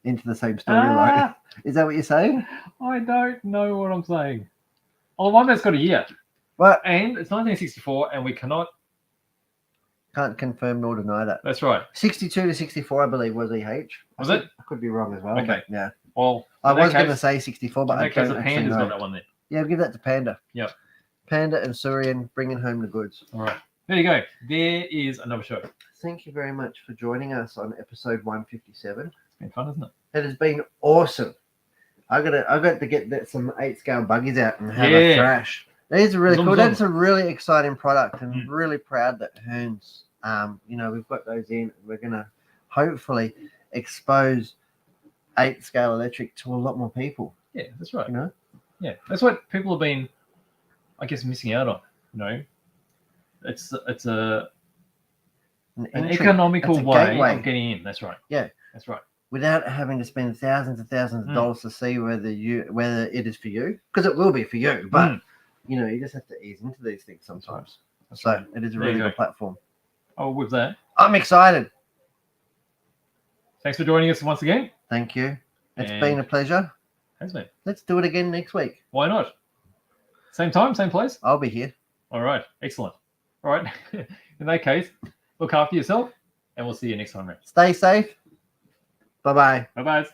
into the same storyline. Ah, Is that what you're saying? I don't know what I'm saying. Oh, the Wombat's got a year. Well, And it's 1964, and we cannot. can't confirm nor deny that. That's right. 62 to 64, I believe, was EH. Was I it? could be wrong as well. Okay. But yeah. Well, I in that was going to case- say 64, but in I that case, don't the actually Panda's know. got that one there. Yeah, give that to Panda. Yep. Panda and Saurian bringing home the goods. All right. There you go. There is another show. It's Thank you very much for joining us on episode 157. been fun, isn't it? It has been awesome. I got to get some 8-scale buggies out and have Yeah. a thrash. These are really Zum, cool. zum. That's a really exciting product, and Mm. really proud that Hearns, we've got those in. We're gonna hopefully expose 8-scale electric to a lot more people. Yeah, that's right. You know, Yeah, that's what people have been, I guess, missing out on. You know, it's an entry. economical It's a way gateway. of getting in. That's right. Yeah. That's right. Without having to spend thousands and thousands of Mm. dollars to see whether it is for you, because it will be for you. But Mm. you just have to ease into these things That's sometimes. That's So right. it is a There you really go. good platform. Oh, with that, I'm excited. thanks for joining us once again. Thank you. It's And- been a pleasure. Has been. Let's do it again next week. Why not? Same time, same place. I'll be here. All right. Excellent. All right. In that case, look after yourself, and we'll see you next time. Stay safe. Bye bye. Bye bye.